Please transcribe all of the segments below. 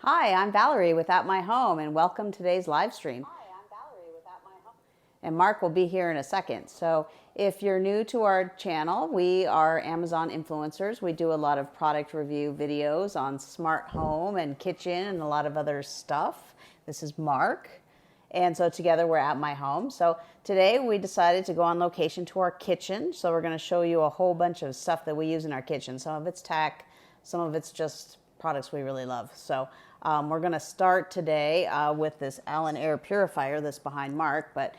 Hi, I'm Valerie with AppMyHome, and welcome to today's live stream. And Mark will be here in a second. So if you're new to our channel, we are Amazon influencers. We do a lot of product review videos on smart home and kitchen and a lot of other stuff. This is Mark. And so together we're AppMyHome. So today we decided to go on location to our kitchen. So we're going to show you a whole bunch of stuff that we use in our kitchen. Some of it's tech, some of it's just products we really love. So we're going to start today with this Alen air purifier that's behind Mark. But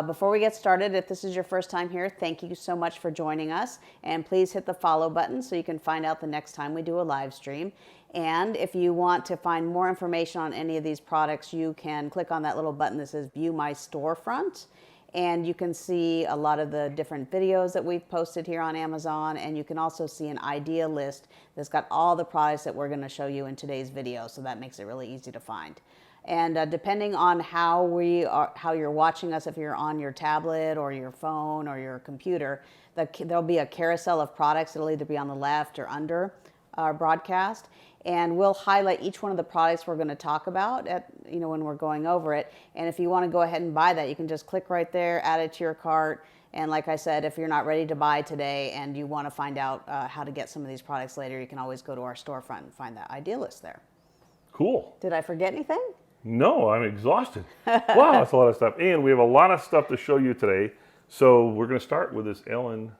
before we get started, if this is your first time here, thank you so much for joining us. And please hit the follow button so you can find out the next time we do a live stream. And if you want to find more information on any of these products, you can click on that little button that says View My Storefront. And you can see a lot of the different videos that we've posted here on Amazon. And you can also see an idea list that's got all the products that we're going to show you in today's video. So that makes it really easy to find. And depending on how you're watching us, if you're on your tablet or your phone or your computer, there'll be a carousel of products. It'll either be on the left or under our broadcast. And we'll highlight each one of the products we're going to talk about when we're going over it. And if you want to go ahead and buy that, you can just click right there, add it to your cart. And like I said, if you're not ready to buy today and you want to find out how to get some of these products later, you can always go to our storefront and find that idea list there. Cool. Did I forget anything? No, I'm exhausted. Wow, that's a lot of stuff. And we have a lot of stuff to show you today. So we're going to start with this Alen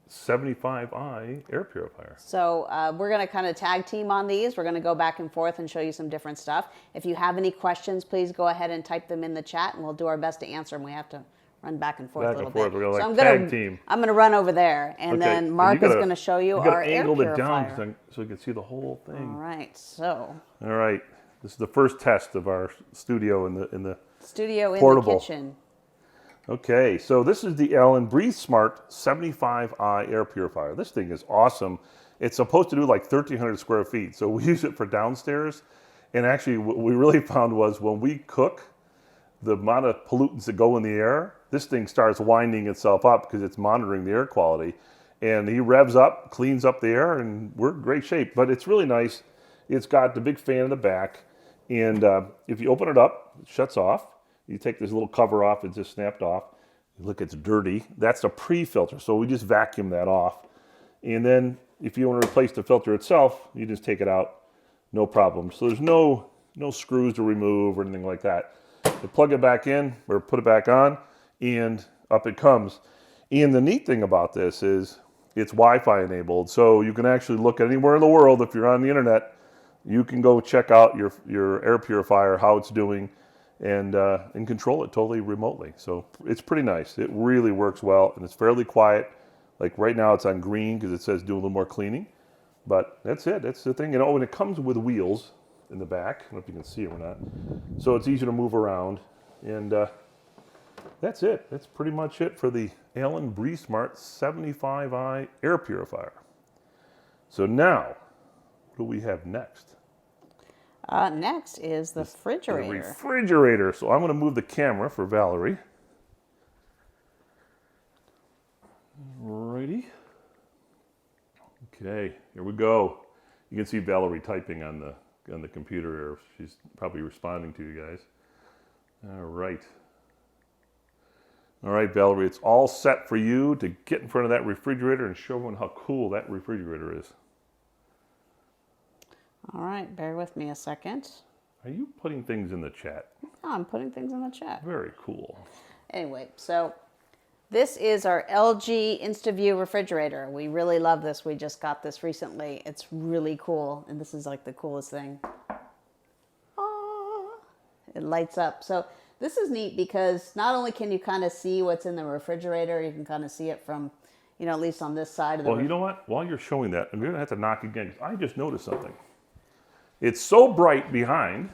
75i air purifier. So we're going to kind of tag team on these. We're going to go back and forth and show you some different stuff. If you have any questions, please go ahead and type them in the chat, and we'll do our best to answer them. We have to run back and forth a little bit. We're So tag team. I'm going to run over there, and then Mark is going to show you our air angle purifier. it down so you can see the whole thing. All right. So. All right. This is the first test of our studio in the studio portable. In the kitchen. Okay, so this is the Alen BreatheSmart 75i air purifier. This thing is awesome. It's supposed to do like 1,300 square feet, so we use it for downstairs. And actually, what we really found was when we cook, the amount of pollutants that go in the air, this thing starts winding itself up because it's monitoring the air quality. And he revs up, cleans up the air, and we're in great shape. But it's really nice. It's got the big fan in the back. And if you open it up, it shuts off. You take this little cover off, it's just snapped off. Look, it's dirty. That's the pre-filter, so we just vacuum that off. And then if you want to replace the filter itself, you just take it out, no problem. So there's no screws to remove or anything like that. You plug it back in or put it back on, and up it comes. And the neat thing about this is it's Wi-Fi enabled, so you can actually look anywhere in the world. If you're on the internet, you can go check out your air purifier, how it's doing, and control it totally remotely. So it's pretty nice. It really works well, and it's fairly quiet. Like right now it's on green because it says do a little more cleaning. But that's it. That's the thing. And it comes with wheels in the back. I don't know if you can see it or not. So it's easy to move around. And that's it. That's pretty much it for the Alen BreatheSmart 75i air purifier. So now, what do we have next? Next is the refrigerator. The refrigerator. So I'm going to move the camera for Valerie. Alrighty. Okay, here we go. You can see Valerie typing on the computer here. She's probably responding to you guys. All right. All right, Valerie, it's all set for you to get in front of that refrigerator and show everyone how cool that refrigerator is. All right, bear with me a second. Are you putting things in the chat? Oh, I'm putting things in the chat. Very cool. Anyway, so this is our LG InstaView refrigerator. We really love this. We just got this recently. It's really cool, and this is like the coolest thing. Ah, it lights up. So this is neat because not only can you kind of see what's in the refrigerator, you can kind of see it from, at least on this side of the Well, you know what? While you're showing that, I'm going to have to knock again because I just noticed something. It's so bright behind.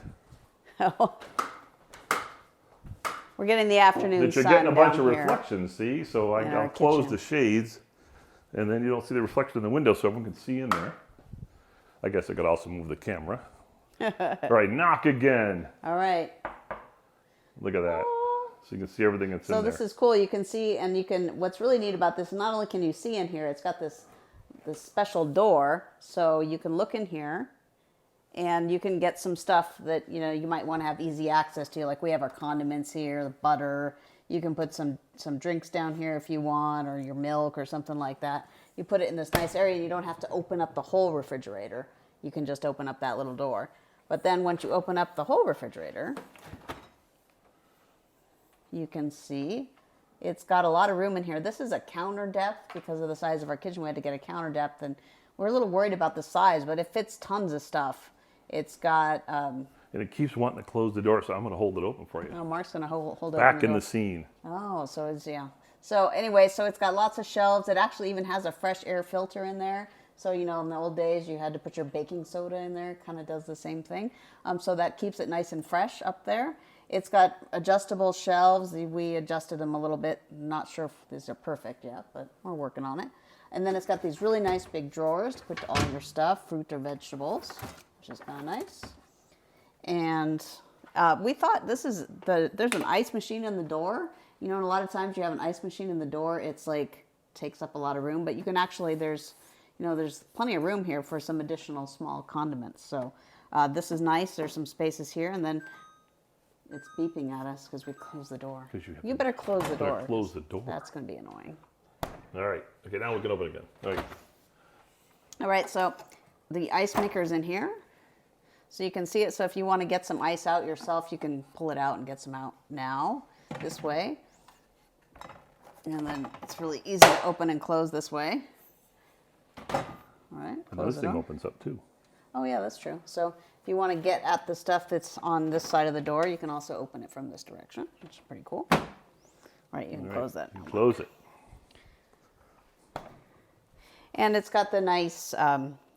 We're getting the afternoon that you're sun getting a bunch down of here reflections, see? So in our I'll close kitchen. the shades, and then you don't see the reflection in the window so everyone can see in there. I guess I could also move the camera. All right, knock again. All right. Look at that. So you can see everything that's in there. So this is cool. You can see, and what's really neat about this, not only can you see in here, it's got this special door, so you can look in here, And you can get some stuff that, you know, you might want to have easy access to. Like we have our condiments here, the butter. You can put some drinks down here if you want, or your milk or something like that. You put it in this nice area. You don't have to open up the whole refrigerator. You can just open up that little door. But then once you open up the whole refrigerator, you can see it's got a lot of room in here. This is a counter depth because of the size of our kitchen. We had to get a counter depth, and we're a little worried about the size, but it fits tons of stuff. It's got... and it keeps wanting to close the door, so I'm going to hold it open for you. Oh, Mark's going to hold it open. Back in the scene. Oh, so it's, yeah. So anyway, so it's got lots of shelves. It actually even has a fresh air filter in there. So, you know, in the old days, you had to put your baking soda in there. It kind of does the same thing. So that keeps it nice and fresh up there. It's got adjustable shelves. We adjusted them a little bit. Not sure if these are perfect yet, but we're working on it. And then it's got these really nice big drawers to put all your stuff, fruit or vegetables, which is kind of nice. And we thought there's an ice machine in the door. You know, and a lot of times you have an ice machine in the door, it's like takes up a lot of room, but you can actually, there's plenty of room here for some additional small condiments. So this is nice. There's some spaces here, and then it's beeping at us because we closed the door. You better close the door. Close the door. That's going to be annoying. All right. Okay, now we can open it again. All right. All right, so the ice maker's in here. So you can see it. So if you want to get some ice out yourself, you can pull it out and get some out now this way. And then it's really easy to open and close this way. All right. And this thing opens up too. Oh yeah, that's true. So if you want to get at the stuff that's on this side of the door, you can also open it from this direction, which is pretty cool. All right, you can close that. You close it. And it's got the nice,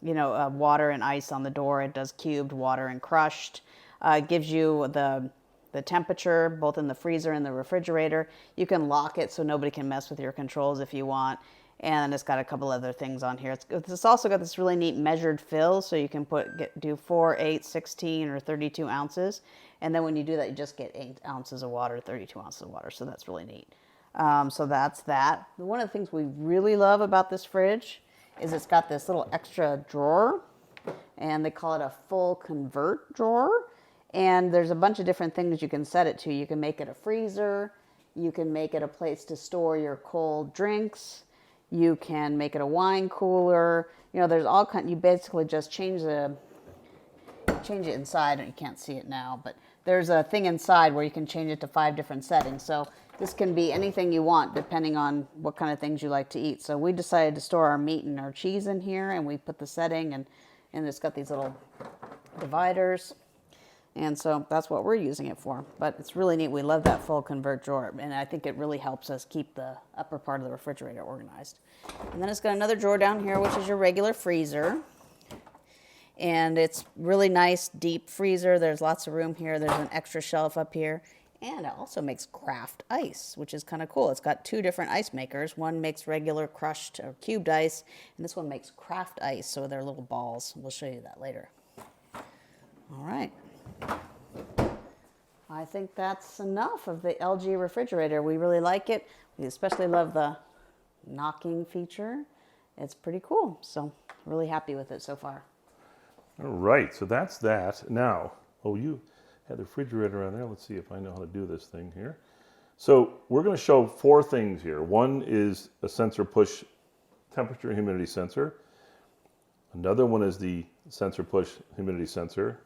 water and ice on the door. It does cubed, water, and crushed. It gives you the temperature, both in the freezer and the refrigerator. You can lock it so nobody can mess with your controls if you want. And it's got a couple other things on here. It's also got this really neat measured fill, so you can do 4, 8, 16, or 32 ounces. And then when you do that, you just get 8 ounces of water, 32 ounces of water. So that's really neat. So that's that. One of the things we really love about this fridge is it's got this little extra drawer, and they call it a full convert drawer. And there's a bunch of different things you can set it to. You can make it a freezer. You can make it a place to store your cold drinks. You can make it a wine cooler. You know, there's all kind. You basically just change it inside, and you can't see it now, but there's a thing inside where you can change it to 5 different settings. So this can be anything you want depending on what kind of things you like to eat. So we decided to store our meat and our cheese in here, and we put the setting, and it's got these little dividers. And so that's what we're using it for. But it's really neat. We love that full convert drawer. And I think it really helps us keep the upper part of the refrigerator organized. And then it's got another drawer down here, which is your regular freezer. And it's really nice, deep freezer. There's lots of room here. There's an extra shelf up here. And it also makes craft ice, which is kind of cool. It's got 2 different ice makers. One makes regular crushed or cubed ice, and this one makes craft ice, so they're little balls. We'll show you that later. All right. I think that's enough of the LG refrigerator. We really like it. We especially love the knocking feature. It's pretty cool. So really happy with it so far. All right, so that's that. Now, you had the refrigerator on there. Let's see if I know how to do this thing here. So we're going to show 4 things here. One is a SensorPush temperature and humidity sensor. Another one is the SensorPush humidity sensor.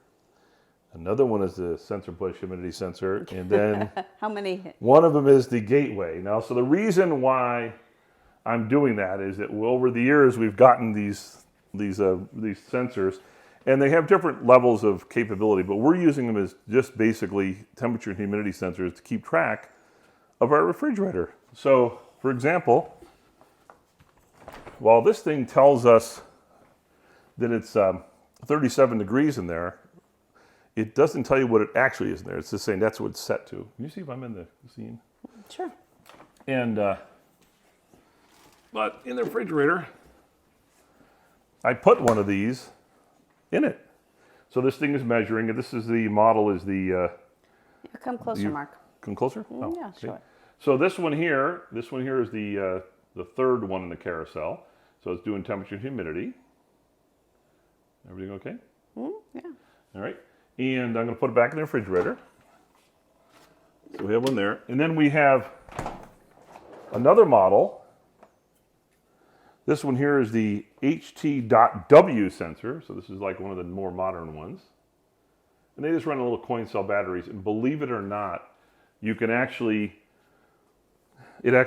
Another one is the SensorPush humidity sensor, and then how many? One of them is the gateway. Now, so the reason why I'm doing that is that over the years we've gotten these sensors, and they have different levels of capability, but we're using them as just basically temperature and humidity sensors to keep track of our refrigerator. So, for example, while this thing tells us that it's 37 degrees in there, it doesn't tell you what it actually is in there. It's just saying that's what it's set to. Can you see if I'm in the scene? Sure. And, but in the refrigerator, I put one of these in it. So this thing is measuring, and this is the model is the... Yeah, come closer, Mark. Come closer? Yeah, okay. sure. So this one here is the 3rd one in the carousel. So it's doing temperature and humidity. Everything okay? Yeah. All right. And I'm going to put it back in the refrigerator. So we have one there. And then we have another model. This one here is the HT.W sensor. So this is like one of the more modern ones. And they just run a little coin cell batteries. And believe it or not, you can actually, you can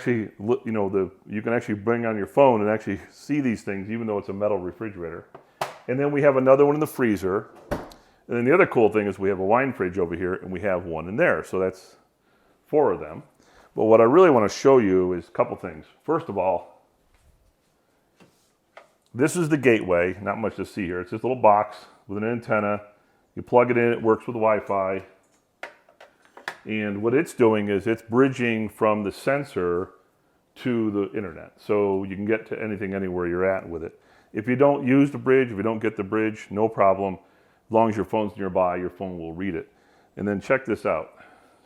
actually bring on your phone and actually see these things, even though it's a metal refrigerator. And then we have another one in the freezer. And then the other cool thing is we have a wine fridge over here, and we have one in there. So that's 4 of them. But what I really want to show you is a couple things. First of all, this is the gateway. Not much to see here. It's this little box with an antenna. You plug it in, it works with Wi-Fi. And what it's doing is it's bridging from the sensor to the internet. So you can get to anything, anywhere you're at with it. If you don't use the bridge, if you don't get the bridge, no problem. As long as your phone's nearby, your phone will read it. And then check this out.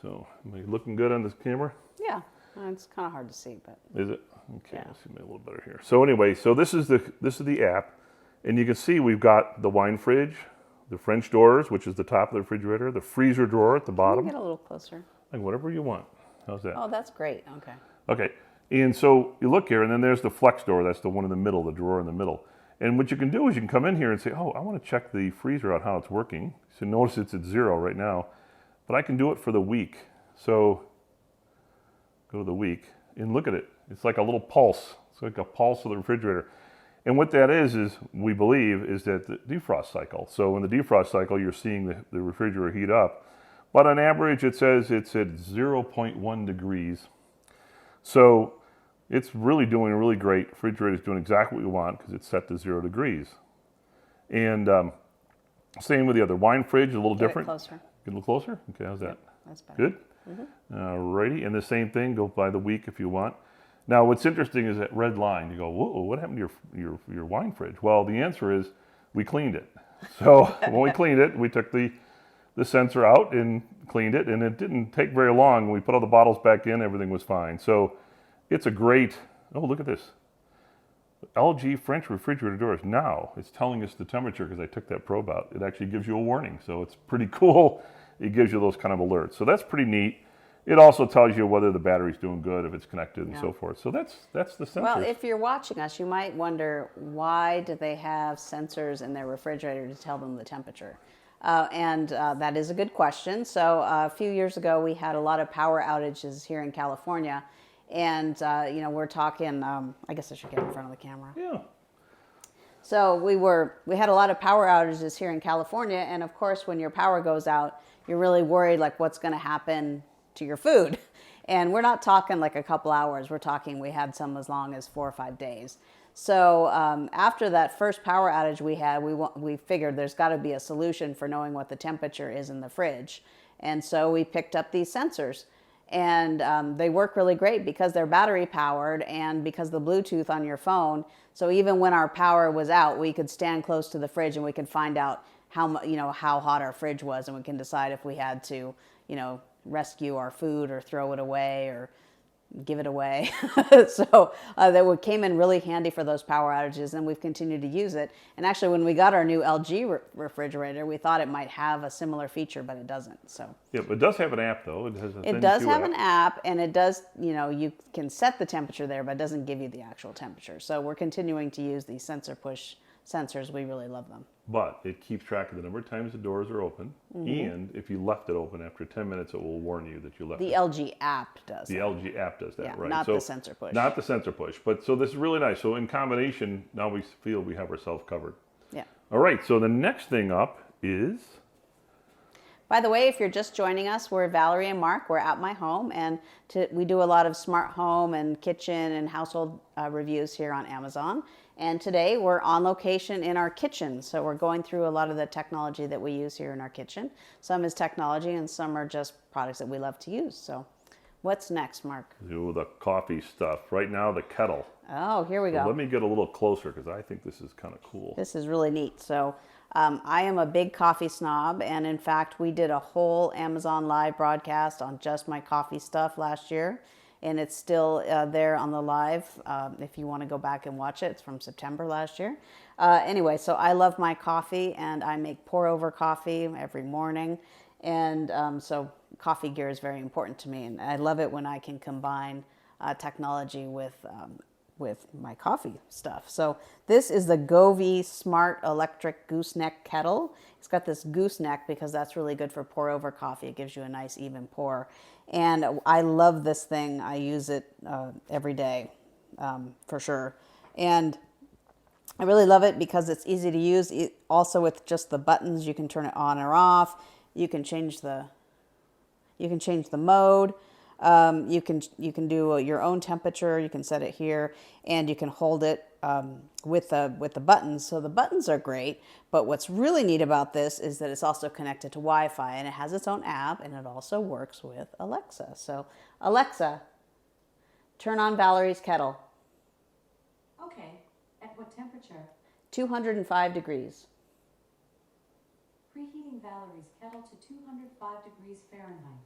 So, am I looking good on this camera? Yeah, it's kind of hard to see, but. Is it? Okay, Yeah. let's see maybe a little better here. So anyway, so this is the app. And you can see we've got the wine fridge, the French doors, which is the top of the refrigerator, the freezer drawer at the bottom. Get a little closer. Like whatever you want. How's that? Oh, that's great. Okay. Okay. And so you look here, and then there's the flex door. That's the one in the middle, the drawer in the middle. And what you can do is you can come in here and say, oh, I want to check the freezer out, how it's working. So notice it's at 0 right now. But I can do it for the week. So go to the week and look at it. It's like a little pulse. It's like a pulse of the refrigerator. And what that is we believe, is that the defrost cycle. So in the defrost cycle, you're seeing the refrigerator heat up. But on average, it says it's at 0.1 degrees. So it's really doing really great. The refrigerator is doing exactly what we want because it's set to 0 degrees. And same with the other wine fridge, a little different. Get closer. Get a little closer? Okay, how's that? Yep, that's better. Good? Mm-hmm. Alrighty, and the same thing, go by the week if you want. Now, what's interesting is that red line. You go, whoa, what happened to your wine fridge? Well, the answer is we cleaned it. So when we cleaned it, we took the sensor out and cleaned it, and it didn't take very long. When we put all the bottles back in, everything was fine. So it's a great, oh, look at this. LG French refrigerator doors. Now it's telling us the temperature because I took that probe out. It actually gives you a warning. So it's pretty cool. It gives you those kind of alerts. So that's pretty neat. It also tells you whether the battery's doing good, if it's connected, and so forth. So that's the sensors. Well, if you're watching us, you might wonder, why do they have sensors in their refrigerator to tell them the temperature? That is a good question. So a few years ago, we had a lot of power outages here in California. And, we're talking, I guess I should get in front of the camera. Yeah. So we had a lot of power outages here in California. And of course, when your power goes out, you're really worried, like, what's going to happen to your food. And we're not talking like a couple hours. We're talking, we had some as long as 4 or 5 days. So after that first power outage we had, we figured there's got to be a solution for knowing what the temperature is in the fridge. And so we picked up these sensors. And they work really great because they're battery powered and because of the Bluetooth on your phone. So even when our power was out, we could stand close to the fridge and we could find out how hot our fridge was, and we can decide if we had to, rescue our food or throw it away or give it away. So that came in really handy for those power outages, and we've continued to use it. And actually, when we got our new LG refrigerator, we thought it might have a similar feature, but it doesn't. So yeah, but it does have an app though. It does have an app, and it does, you can set the temperature there, but it doesn't give you the actual temperature. So we're continuing to use these SensorPush sensors. We really love them. But it keeps track of the number of times the doors are open, and if you left it open after 10 minutes, it will warn you that you left it. The LG app does The LG app does that, Yeah, right? not the SensorPush. Not the SensorPush. But so this is really nice. So in combination, now we feel we have ourselves covered. Yeah. All right, so the next thing up is... By the way, if you're just joining us, we're Valerie and Mark. We're AppMyHome, and we do a lot of smart home and kitchen and household reviews here on Amazon. And today we're on location in our kitchen. So we're going through a lot of the technology that we use here in our kitchen. Some is technology and some are just products that we love to use. So what's next, Mark? Do the coffee stuff. Right now, the kettle. Oh, here we go. Let me get a little closer because I think this is kind of cool. This is really neat. So I am a big coffee snob, and in fact, we did a whole Amazon Live broadcast on just my coffee stuff last year. and it's still there on the live if you want to go back and watch it. It's from September last year. Anyway, so I love my coffee, and I make pour over coffee every morning, and so coffee gear is very important to me, and I love it when I can combine technology with my coffee stuff. So this is the Govee Smart Electric Gooseneck Kettle. It's got this gooseneck because that's really good for pour over coffee. It gives you a nice even pour. And I love this thing. I use it every day for sure. And I really love it because it's easy to use. Also with just the buttons, you can turn it on or off. You can change the mode. You can do your own temperature. You can set it here, and you can hold it with the buttons. So the buttons are great, but what's really neat about this is that it's also connected to Wi-Fi, and it has its own app, and it also works with Alexa. So Alexa, turn on Valerie's kettle. Okay. At what temperature? 205 degrees. Preheating Valerie's kettle to 205 degrees Fahrenheit.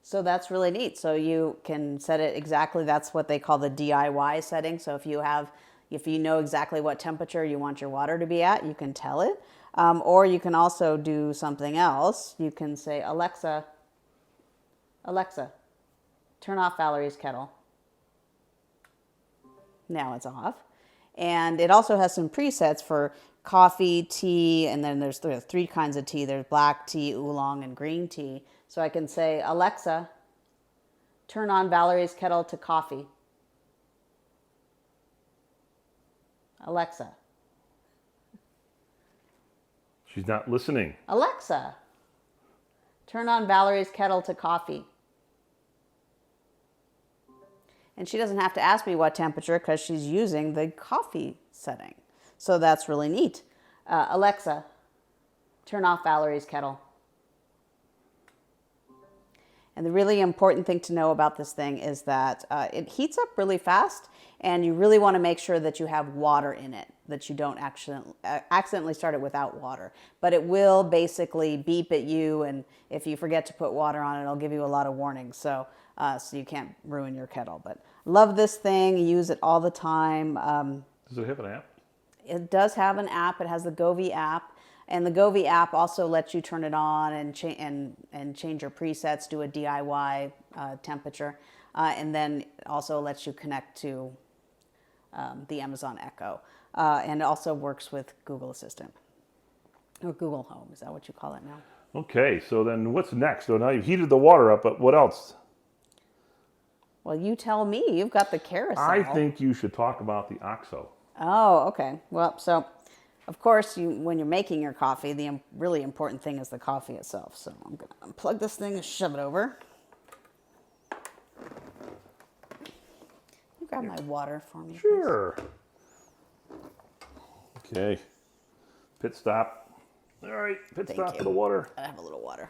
So that's really neat. So you can set it exactly, that's what they call the DIY setting. So if you know exactly what temperature you want your water to be at, you can tell it. Or you can also do something else. You can say, Alexa, turn off Valerie's kettle. Now it's off. And it also has some presets for coffee, tea, and then there's three kinds of tea. There's black tea, oolong, and green tea. So I can say, Alexa, turn on Valerie's kettle to coffee. Alexa. She's not listening. Alexa, turn on Valerie's kettle to coffee. And she doesn't have to ask me what temperature because she's using the coffee setting. So that's really neat. Alexa, turn off Valerie's kettle. And the really important thing to know about this thing is that it heats up really fast, and you really want to make sure that you have water in it, that you don't accidentally start it without water. But it will basically beep at you, and if you forget to put water on it, it'll give you a lot of warnings. So you can't ruin your kettle. But love this thing, use it all the time. Does it have an app? It does have an app. It has the Govee app. And the Govee app also lets you turn it on and change your presets, do a DIY temperature, and then also lets you connect to the Amazon Echo. And it also works with Google Assistant, or Google Home. Is that what you call it now? Okay, so then what's next? So now you've heated the water up, but what else? Well, you tell me. You've got the carousel. I think you should talk about the OXO. Oh, okay. Well, so of course, when you're making your coffee, the really important thing is the coffee itself. So I'm going to unplug this thing and shove it over. You grab my water for me, Sure. Please. Okay. Pit stop. All right, pit Thank stop you. for the water. I have a little water.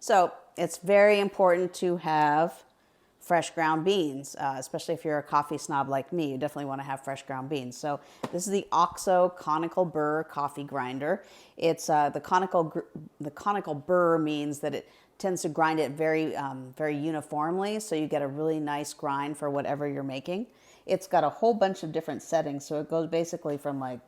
So it's very important to have fresh ground beans, especially if you're a coffee snob like me. You definitely want to have fresh ground beans. So this is the OXO Conical Burr coffee grinder. It's the conical burr means that it tends to grind it very uniformly, so you get a really nice grind for whatever you're making. It's got a whole bunch of different settings, so it goes basically from like,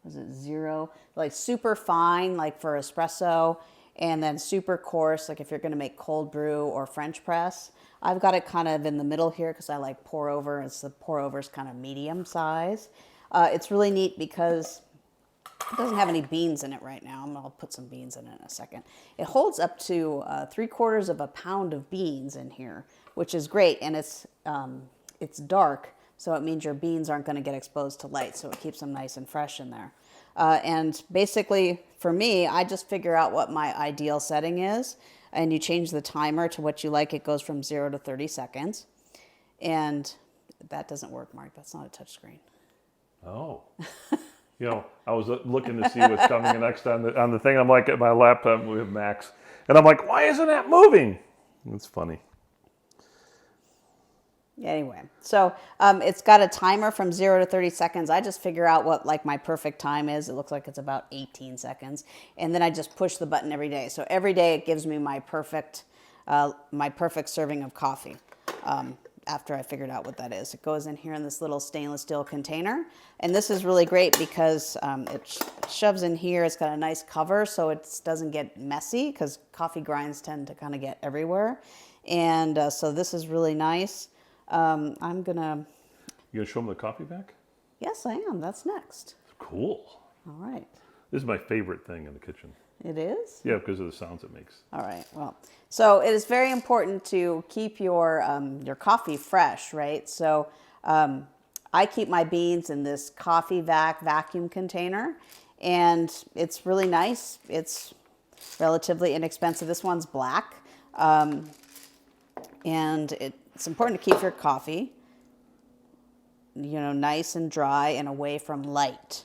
was it 0, like super fine, like for espresso, and then super coarse, like if you're going to make cold brew or French press. I've got it kind of in the middle here because I like pour over. It's the pour over is kind of medium size. It's really neat because it doesn't have any beans in it right now. I'll put some beans in it in a second. It holds up to 3/4 of a pound of beans in here, which is great. And it's dark, so it means your beans aren't going to get exposed to light, so it keeps them nice and fresh in there. And basically, for me, I just figure out what my ideal setting is, and you change the timer to what you like. It goes from 0 to 30 seconds. And that doesn't work, Mark. That's not a touch screen. Oh. You know, I was looking to see what's coming next on the thing. I'm like at my laptop with Max, and I'm like, why isn't that moving? It's funny. Anyway, so it's got a timer from 0 to 30 seconds. I just figure out what like my perfect time is. It looks like it's about 18 seconds. And then I just push the button every day. So every day it gives me my perfect serving of coffee. After I figured out what that is. It goes in here in this little stainless steel container. And this is really great because it shoves in here. It's got a nice cover so it doesn't get messy because coffee grinds tend to kind of get everywhere. And so this is really nice. I'm going to... You going to show them the Coffeevac? Yes, I am. That's next. Cool. All right. This is my favorite thing in the kitchen. It is? Yeah, because of the sounds it makes. All right. Well, so it is very important to keep your coffee fresh, right? So I keep my beans in this Coffeevac vacuum container, and it's really nice. It's relatively inexpensive. This one's black, and it's important to keep your coffee, nice and dry and away from light.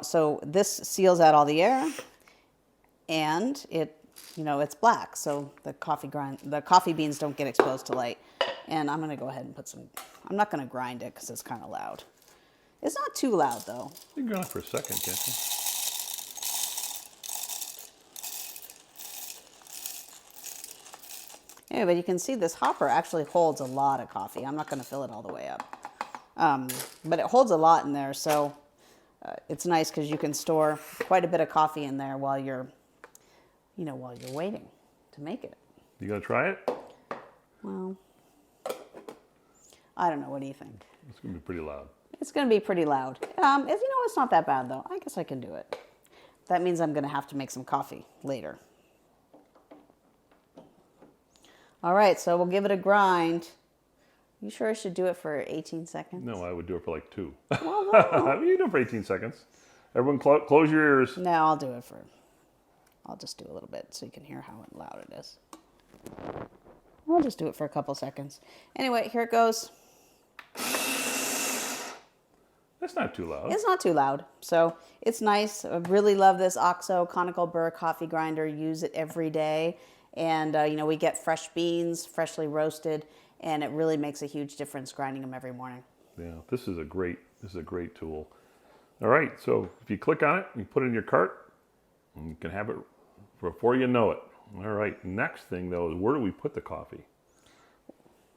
So this seals out all the air. And it's black, so the coffee beans don't get exposed to light. And I'm going to go ahead and I'm not going to grind it because it's kind of loud. It's not too loud, though. You can grind it for a second, can't you? Anyway, but you can see this hopper actually holds a lot of coffee. I'm not going to fill it all the way up. But it holds a lot in there, so it's nice because you can store quite a bit of coffee in there while you're waiting to make it. You gonna try it? Well, I don't know. What do you think? It's gonna be pretty loud. It's gonna be pretty loud. It's not that bad though. I guess I can do it. That means I'm gonna have to make some coffee later. All right, so we'll give it a grind. You sure I should do it for 18 seconds? No, I would do it for like 2. Well, no. You do it for 18 seconds. Everyone close your ears. No, I'll do it I'll just do a little bit so you can hear how loud it is. I'll just do it for a couple seconds. Anyway, here it goes. That's not too loud. It's not too loud. So it's nice. I really love this OXO Conical Burr coffee grinder. Use it every day. And, we get fresh beans, freshly roasted, and it really makes a huge difference grinding them every morning. Yeah, this is a great tool. All right, so if you click on it, you put it in your cart, and you can have it before you know it. All right, next thing though is where do we put the coffee?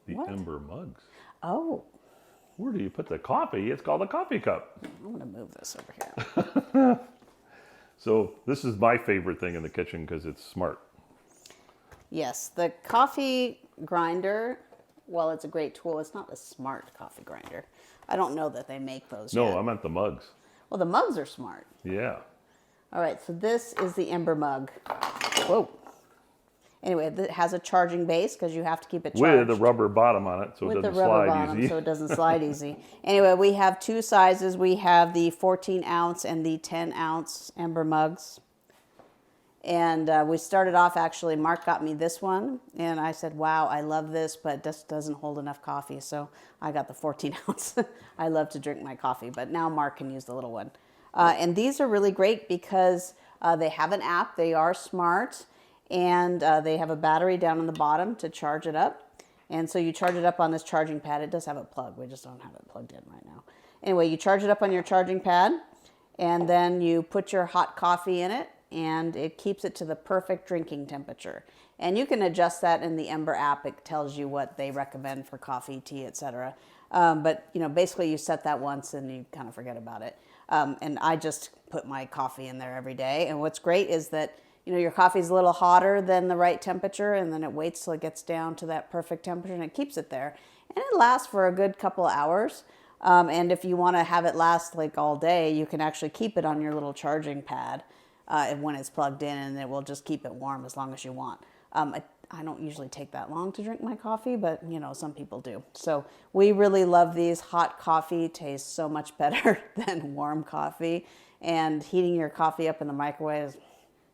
The What? Ember mugs. Oh, Where do you put the coffee? It's called a coffee cup. I'm going to move this over here. So this is my favorite thing in the kitchen because it's smart. Yes, the coffee grinder, well, it's a great tool. It's not a smart coffee grinder. I don't know that they make those yet. No, I meant the mugs. Well, the mugs are smart. Yeah. All right, so this is the Ember mug. Whoa. Anyway, it has a charging base because you have to keep it charged. With a rubber bottom on it so it doesn't slide easy. So it doesn't slide easy. Anyway, we have 2 sizes. We have the 14-ounce and the 10-ounce Ember mugs. And we started off, actually, Mark got me this one. And I said, wow, I love this, but this doesn't hold enough coffee. So I got the 14-ounce. I love to drink my coffee, but now Mark can use the little one. And these are really great because they have an app. They are smart. And they have a battery down on the bottom to charge it up. And so you charge it up on this charging pad. It does have a plug. We just don't have it plugged in right now. Anyway, you charge it up on your charging pad. And then you put your hot coffee in it. And it keeps it to the perfect drinking temperature. And you can adjust that in the Ember app. It tells you what they recommend for coffee, tea, etc. But basically you set that once and you kind of forget about it. And I just put my coffee in there every day. And what's great is that your coffee's a little hotter than the right temperature, and then it waits till it gets down to that perfect temperature, and it keeps it there. And it lasts for a good couple of hours. And if you want to have it last like all day, you can actually keep it on your little charging pad when it's plugged in, and it will just keep it warm as long as you want. I don't usually take that long to drink my coffee, but some people do. So we really love these. Hot coffee tastes so much better than warm coffee, and heating your coffee up in the microwave is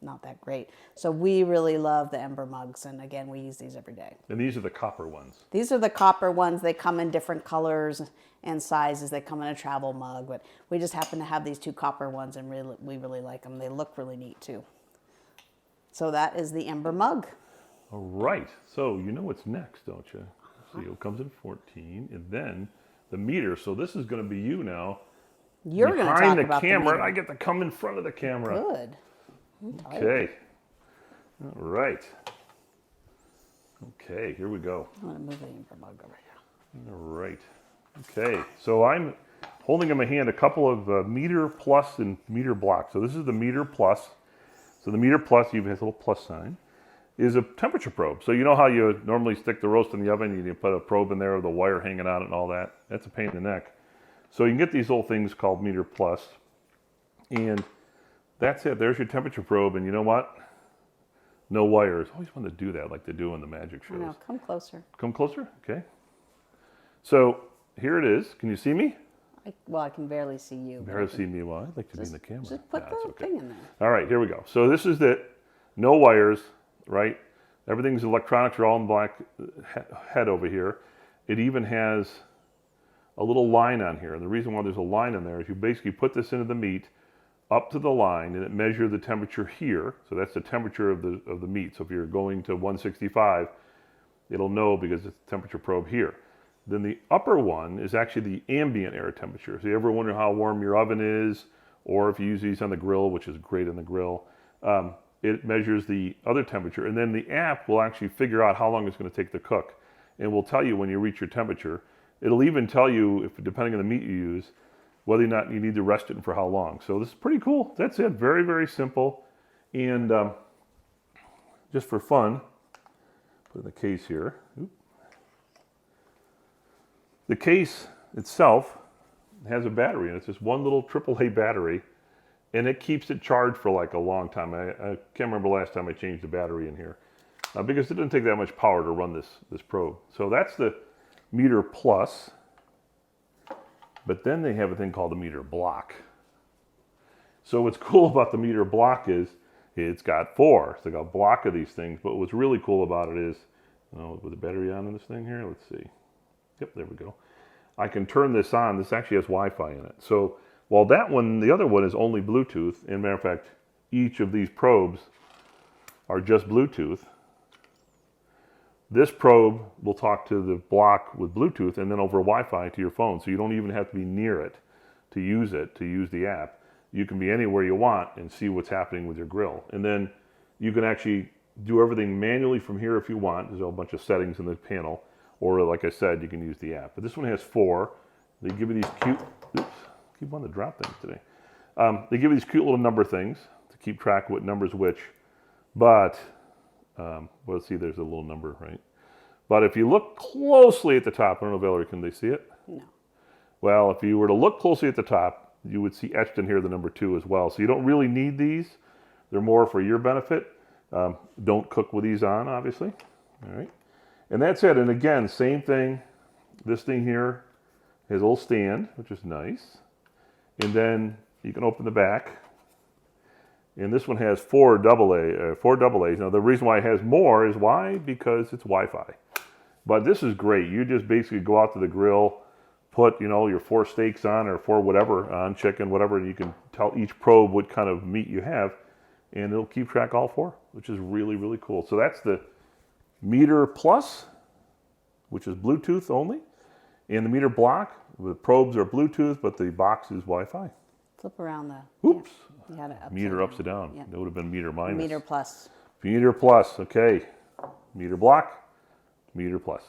not that great. So we really love the Ember mugs, and again, we use these every day. And these are the copper ones. These are the copper ones. They come in different colors and sizes. They come in a travel mug, but we just happen to have these 2 copper ones, and we really like them. They look really neat too. So that is the Ember mug. All right. So you know what's next, don't you? So it comes in 14, and then the meter. So this is going to be you now. You're going to talk behind the about camera. the meter. I get to come in front of the camera. Good. Okay. All right. Okay, here we go. I'm going to move the Ember mug over here. All right. Okay, so I'm holding in my hand a couple of Meter Plus and Meter Block. So this is the Meter Plus. So the Meter Plus, you have a little plus sign, is a temperature probe. So you know how you normally stick the roast in the oven, you put a probe in there with a wire hanging out and all that? That's a pain in the neck. So you can get these little things called Meter Plus, and that's it. There's your temperature probe, and you know what? No wires. I always wanted to do that like they do in the magic shows. I know. Come closer. Come closer? Okay. So here it is. Can you see me? I can barely see you. Barely see me. Well, I'd like to be in the camera. Just put the thing in there. All right, here we go. So this is it. No wires, right? Everything's electronics are all in black head over here. It even has a little line on here. And the reason why there's a line on there is you basically put this into the meat up to the line, and it measures the temperature here. So that's the temperature of the meat. So if you're going to 165, it'll know because it's the temperature probe here. Then the upper one is actually the ambient air temperature. So you ever wonder how warm your oven is, or if you use these on the grill, which is great on the grill, it measures the other temperature. And then the app will actually figure out how long it's going to take to cook, and will tell you when you reach your temperature. It'll even tell you, if depending on the meat you use, whether or not you need to rest it and for how long. So this is pretty cool. That's it. Very, very simple. And just for fun, put in the case here. Oop. The case itself has a battery, and it's just one little AAA battery, and it keeps it charged for like a long time. I can't remember last time I changed the battery in here because it doesn't take that much power to run this probe. So that's the Meter Plus, but then they have a thing called the Meter Block. So what's cool about the Meter Block is it's got four. So it's got a block of these things, but what's really cool about it is, with the battery on in this thing here, let's see. Yep, there we go. I can turn this on. This actually has Wi-Fi in it. So while that one, the other one is only Bluetooth, and matter of fact, each of these probes are just Bluetooth. This probe will talk to the block with Bluetooth and then over Wi-Fi to your phone. So you don't even have to be near it to use the app. You can be anywhere you want and see what's happening with your grill. And then you can actually do everything manually from here if you want. There's a whole bunch of settings in the panel. Or like I said, you can use the app. But this one has four. They give you these cute, keep wanting to drop things today. They give you these cute little number things to keep track of what number's which. But, well, let's see, there's a little number, right? But if you look closely at the top, I don't know, Valerie, can they see it? No. Well, if you were to look closely at the top, you would see etched in here the number 2 as well. So you don't really need these. They're more for your benefit. Don't cook with these on, obviously. All right. And that's it. And again, same thing. This thing here has a little stand, which is nice. And then you can open the back. And this one has four AA's. Now, the reason why it has more is why? Because it's Wi-Fi. But this is great. You just basically go out to the grill, put, your 4 steaks on or 4 whatever on, chicken, whatever, and you can tell each probe what kind of meat you have, and it'll keep track of all 4, which is really, really cool. So that's the Meter Plus, which is Bluetooth only, and the Meter Block, the probes are Bluetooth, but the box is Wi-Fi. Flip around the... Oops. Yeah, you had it upside Meter down. upside down. Yeah. That would have been Meter minus. Meter Plus. Meter Plus, okay. Meter Block, Meter Plus.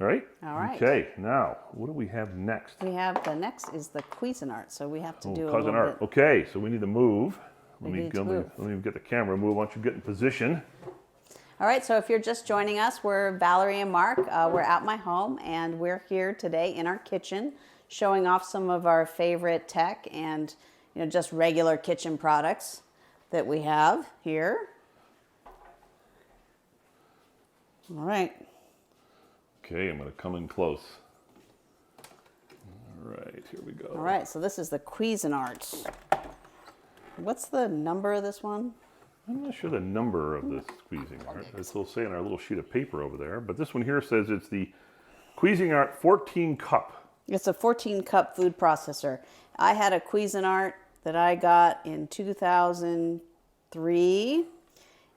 All right? All right. Okay, now, what do we have next? We have, the next is the Cuisinart, so we have to do a Cousin little Art. bit. Okay, so we need to move. Let me need to move. get the camera moved. Why don't you get in position? All right, so if you're just joining us, we're Valerie and Mark. We're at my home, and we're here today in our kitchen showing off some of our favorite tech and just regular kitchen products that we have here. All right. Okay, I'm going to come in close. All right, here we go. All right, so this is the Cuisinart. What's the number of this one? I'm not sure the number of this Cuisinart. It'll say on our little sheet of paper over there. But this one here says it's the Cuisinart 14 Cup. It's a 14-cup food processor. I had a Cuisinart that I got in 2003,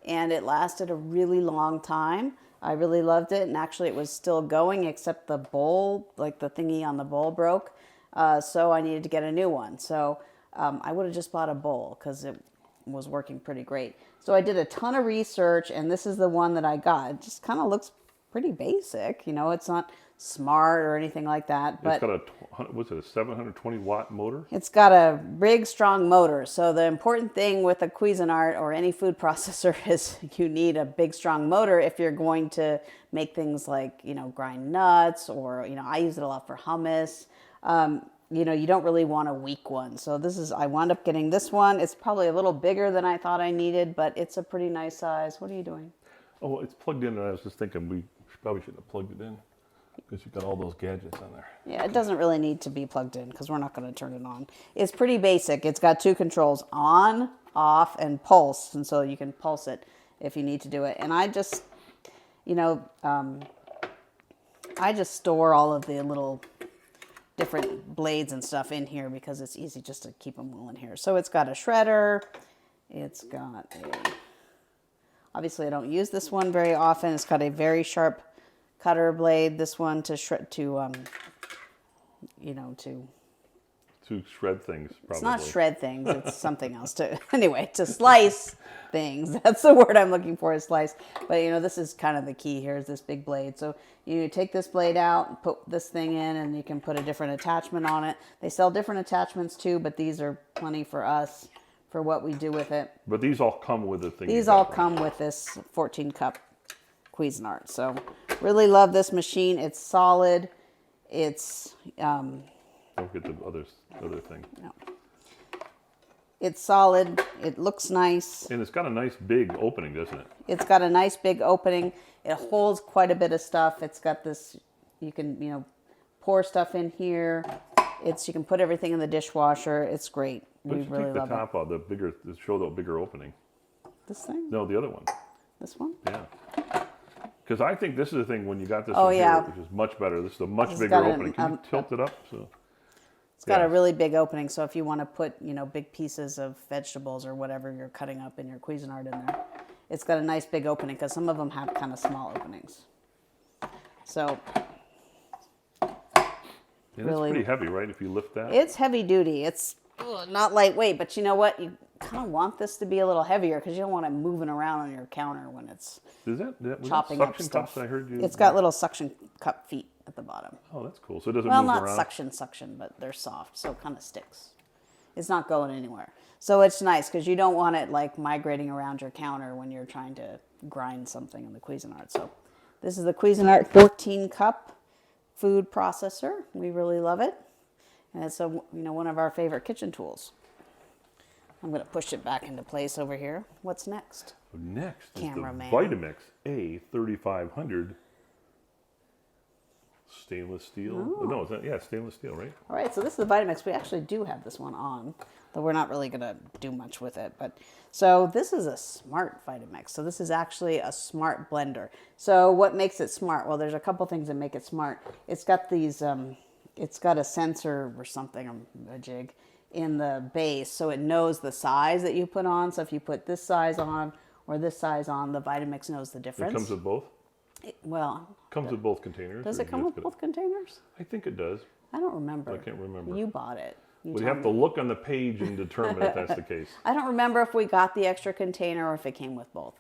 and it lasted a really long time. I really loved it, and actually it was still going except the bowl, like the thingy on the bowl broke. So I needed to get a new one. So I would have just bought a bowl because it was working pretty great. So I did a ton of research, and this is the one that I got. It just kind of looks pretty basic. You know, it's not smart or anything like that. But it's got what's it, a 720 watt motor? it's got a big, strong motor. So the important thing with a Cuisinart or any food processor is you need a big, strong motor if you're going to make things like, you know, grind nuts, or, you know, I use it a lot for hummus. You know, you don't really want a weak one. So I wound up getting this one. It's probably a little bigger than I thought I needed, but it's a pretty nice size. What are you doing? Oh, it's plugged in, and I was just thinking we probably shouldn't have plugged it in because you've got all those gadgets on there. Yeah, it doesn't really need to be plugged in because we're not going to turn it on. It's pretty basic. It's got 2 controls, on, off, and pulse. And so you can pulse it if you need to do it. And I just, you know, I just store all of the little different blades and stuff in here because it's easy just to keep them all in here. So it's got a shredder. It's got obviously I don't use this one very often. It's got a very sharp cutter blade. This one to shred, you know, to shred things, probably. It's not shred things. It's something else anyway, to slice things. That's the word I'm looking for, is slice. But, you know, this is kind of the key here, is this big blade. So you take this blade out, put this thing in, and you can put a different attachment on it. They sell different attachments too, but these are plenty for us for what we do with it. But these all come with the thing. These all come with this 14 cup Cuisinart. So really love this machine. It's solid. It's Don't get the other thing. no. It's solid. It looks nice. And it's got a nice big opening, doesn't it? It's got a nice big opening. It holds quite a bit of stuff. It's got this, you can, you know, pour stuff in here. You can put everything in the dishwasher. It's great. But We you really take the love top out, to show the bigger opening. This thing? No, the other one. This one? Yeah. Because I think this is the thing when you got this Oh, one yeah. here, which is much better. This is a much This has bigger got an, opening. Can you tilt it up? So. It's got Yeah. a really big opening, so if you want to put, you know, big pieces of vegetables or whatever you're cutting up in your Cuisinart in there, it's got a nice big opening because some of them have kind of small openings. So And really, it's pretty heavy, right? If you lift that. it's heavy duty. It's not lightweight, but you know what? You kind of want this to be a little heavier because you don't want it moving around on your counter when it's Is that was chopping that up suction stuff. cups I heard you? It's got little suction cup feet at the bottom. Oh, that's cool. So it doesn't Well, move not around. suction, but they're soft, so it kind of sticks. It's not going anywhere. So it's nice because you don't want it like migrating around your counter when you're trying to grind something in the Cuisinart. So this is the Cuisinart 14 cup food processor. We really love it. And it's one of our favorite kitchen tools. I'm going to push it back into place over here. What's next? Next is the Cameraman. Vitamix A3500 stainless steel. Oh. No, it's not, yeah, stainless steel, right? All right, so this is the Vitamix. We actually do have this one on, though we're not really going to do much with it. But so this is a smart Vitamix. So this is actually a smart blender. So what makes it smart? Well, there's a couple things that make it smart. It's got these, it's got a sensor or something, a jig, in the base, so it knows the size that you put on. So if you put this size on or this size on, the Vitamix knows the difference. It comes with both? Comes with both containers? Does or it come with both containers? I think it does. I don't remember. I can't remember. You bought it. We have to look on the page and determine if that's the case. I don't remember if we got the extra container or if it came with both.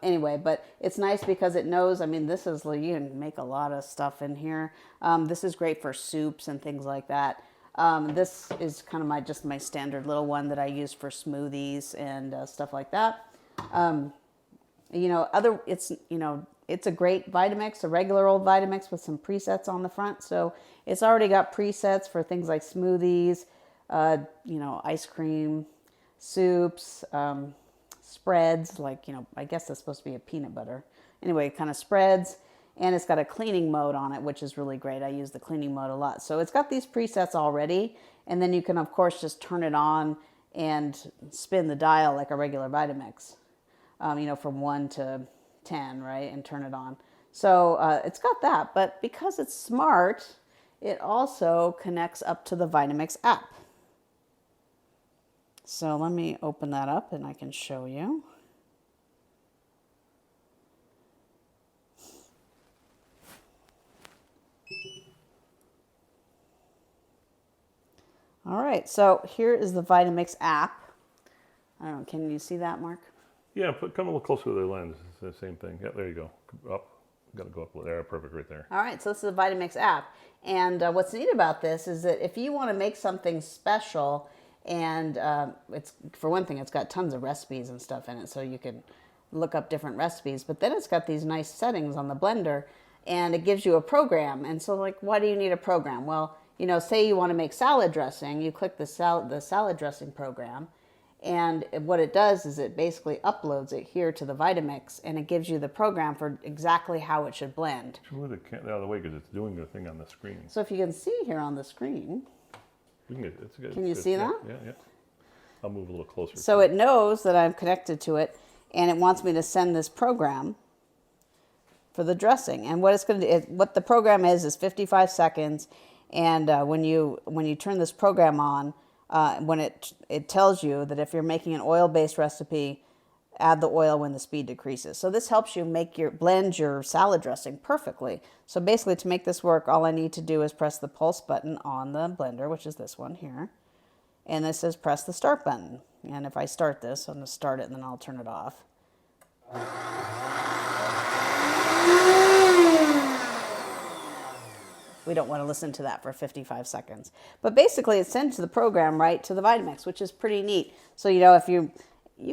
Anyway, but it's nice because it knows, I mean, this is, you can make a lot of stuff in here. This is great for soups and things like that. This is kind of my standard little one that I use for smoothies and stuff like that. It's a great Vitamix, a regular old Vitamix with some presets on the front. So it's already got presets for things like smoothies, ice cream, soups, spreads, I guess that's supposed to be a peanut butter. Anyway, kind of spreads. And it's got a cleaning mode on it, which is really great. I use the cleaning mode a lot. So it's got these presets already. And then you can, of course, just turn it on and spin the dial like a regular Vitamix, from 1 to 10, right? And turn it on. So it's got that. But because it's smart, it also connects up to the Vitamix app. So let me open that up and I can show you. All right, so here is the Vitamix app. I don't know, can you see that, Mark? Yeah, come a little closer to the lens. It's the same thing. Yeah, there you go. Up. Got to go up there. Perfect right there. All right, so this is the Vitamix app. And what's neat about this is that if you want to make something special, and it's, for one thing, it's got tons of recipes and stuff in it, so you can look up different recipes. But then it's got these nice settings on the blender, and it gives you a program. And so, like, why do you need a program? Well, you know, say you want to make salad dressing, you click the salad dressing program, and what it does is it basically uploads it here to the Vitamix, and it gives you the program for exactly how it should blend. Should move the cat out of the way because it's doing the thing on the screen. So if you can see here on the screen, can you see that? Yeah, yeah. I'll move a little closer. So it knows that I'm connected to it, and it wants me to send this program for the dressing. And what it's going to do, what the program is 55 seconds. And when you turn this program on, when it tells you that if you're making an oil-based recipe, add the oil when the speed decreases. So this helps you blend your salad dressing perfectly. So basically, to make this work, all I need to do is press the pulse button on the blender, which is this one here. And this says press the start button. And if I start this, I'm going to start it and then I'll turn it off. We don't want to listen to that for 55 seconds. But basically, it sends the program right to the Vitamix, which is pretty neat. So, you know, if you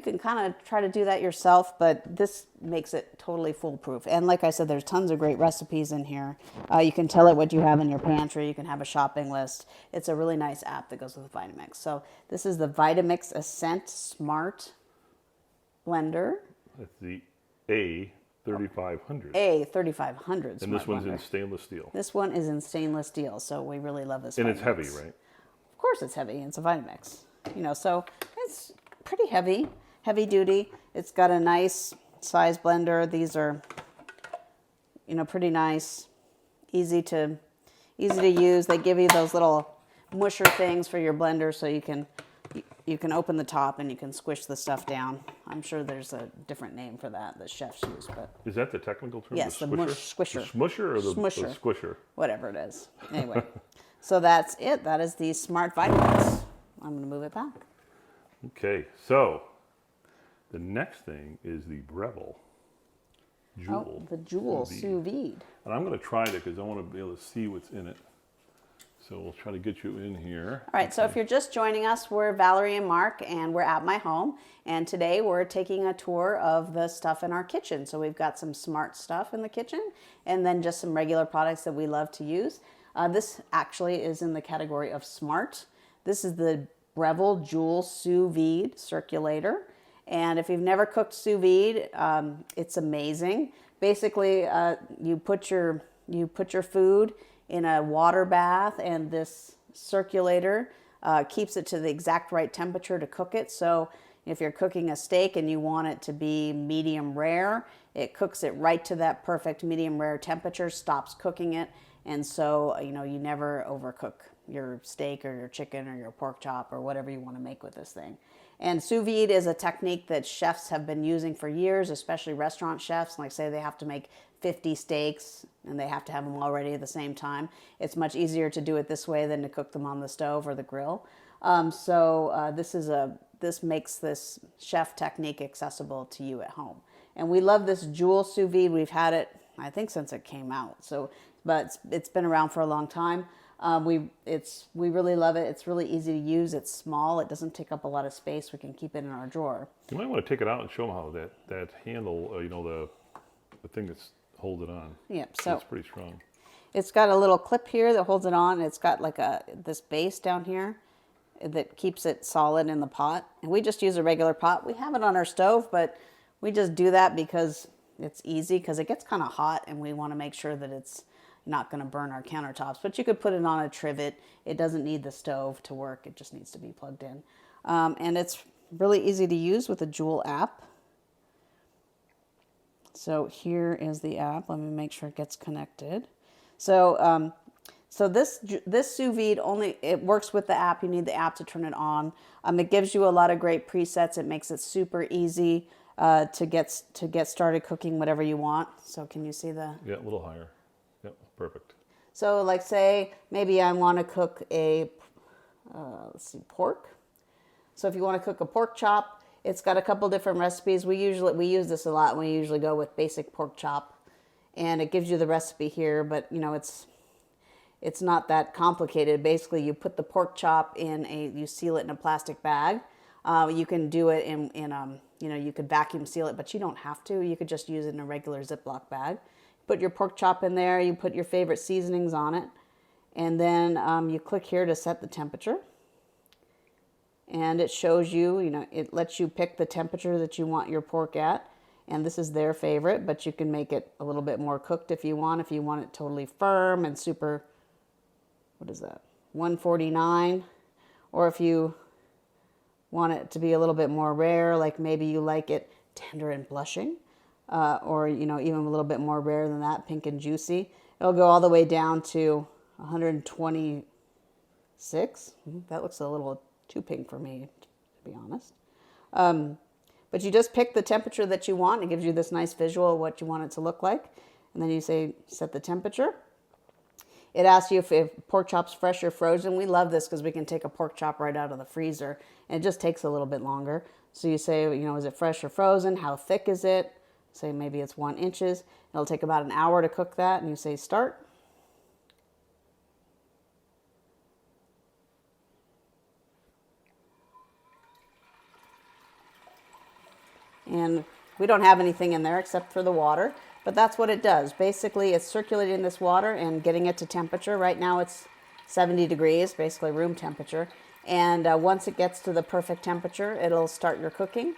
can kind of try to do that yourself, but this makes it totally foolproof. And like I said, there's tons of great recipes in here. You can tell it what you have in your pantry. You can have a shopping list. It's a really nice app that goes with Vitamix. So this is the Vitamix Ascent Smart Blender. It's the A3500. A3500 And this one's blender. in stainless steel. This one is in stainless steel, so we really love this. And Vitamix. it's heavy, right? Of course it's heavy. It's a Vitamix. You know, so it's pretty heavy duty. It's got a nice size blender. These are, you know, pretty nice, easy to use. They give you those little musher things for your blender, so you can open the top and you can squish the stuff down. I'm sure there's a different name for that chefs use, but Is that the technical term? yes, the squisher. The smusher or the squisher? Whatever it is. Anyway, so that's it. That is the Smart Vitamix. I'm going to move it back. Okay, so the next thing is the Breville Joule. Oh, the Joule Sous Vide. And I'm going to try it because I want to be able to see what's in it. So we'll try to get you in here. All right, so if you're just joining us, we're Valerie and Mark, and we're at my home. And today we're taking a tour of the stuff in our kitchen. So we've got some smart stuff in the kitchen, and then just some regular products that we love to use. This actually is in the category of smart. This is the Breville Joule Sous Vide Circulator. And if you've never cooked sous vide, it's amazing. Basically, you put your food in a water bath, and this circulator keeps it to the exact right temperature to cook it. So if you're cooking a steak and you want it to be medium rare, it cooks it right to that perfect medium rare temperature, stops cooking it, and so you never overcook your steak or your chicken or your pork chop or whatever you want to make with this thing. And sous vide is a technique that chefs have been using for years, especially restaurant chefs. Like, say they have to make 50 steaks and they have to have them all ready at the same time. It's much easier to do it this way than to cook them on the stove or the grill. This makes this chef technique accessible to you at home. And we love this Joule Sous Vide. We've had it, I think, since it came out. But it's been around for a long time. We really love it. It's really easy to use. It's small. It doesn't take up a lot of space. We can keep it in our drawer. You might want to take it out and show them how that handle, the thing that's hold it on. Yep. So it's pretty strong. It's got a little clip here that holds it on. It's got like this base down here that keeps it solid in the pot. And we just use a regular pot. We have it on our stove, but we just do that because it's easy, because it gets kind of hot and we want to make sure that it's not going to burn our countertops. But you could put it on a trivet. It doesn't need the stove to work. It just needs to be plugged in. And it's really easy to use with the Joule app. So here is the app. Let me make sure it gets connected. So this sous vide it works with the app. You need the app to turn it on. It gives you a lot of great presets. It makes it super easy to get started cooking whatever you want. So can you see the? Yeah, a little higher. Yep, perfect. So like, say maybe I want to cook a let's see, pork. So if you want to cook a pork chop, it's got a couple different recipes. We use this a lot. We usually go with basic pork chop, and it gives you the recipe here, but you know, it's not that complicated. Basically, you put the pork chop you seal it in a plastic bag. You can do it you know, you could vacuum seal it, but you don't have to. You could just use it in a regular Ziploc bag. Put your pork chop in there. You put your favorite seasonings on it, and then you click here to set the temperature. And it shows you, you know, it lets you pick the temperature that you want your pork at. And this is their favorite, but you can make it a little bit more cooked if you want. If you want it totally firm and super, what is that, 149. Or if you want it to be a little bit more rare, like maybe you like it tender and blushing, or, you know, even a little bit more rare than that, pink and juicy. It'll go all the way down to 126. That looks a little too pink for me, to be honest. But you just pick the temperature that you want. It gives you this nice visual of what you want it to look like. And then you say, set the temperature. It asks you if pork chop's fresh or frozen. We love this because we can take a pork chop right out of the freezer, and it just takes a little bit longer. So you say, you know, is it fresh or frozen? How thick is it? Say maybe it's 1 inch. It'll take about an hour to cook that, and you say start. And we don't have anything in there except for the water, but that's what it does. Basically, it's circulating this water and getting it to temperature. Right now it's 70 degrees, basically room temperature. And once it gets to the perfect temperature, it'll start your cooking,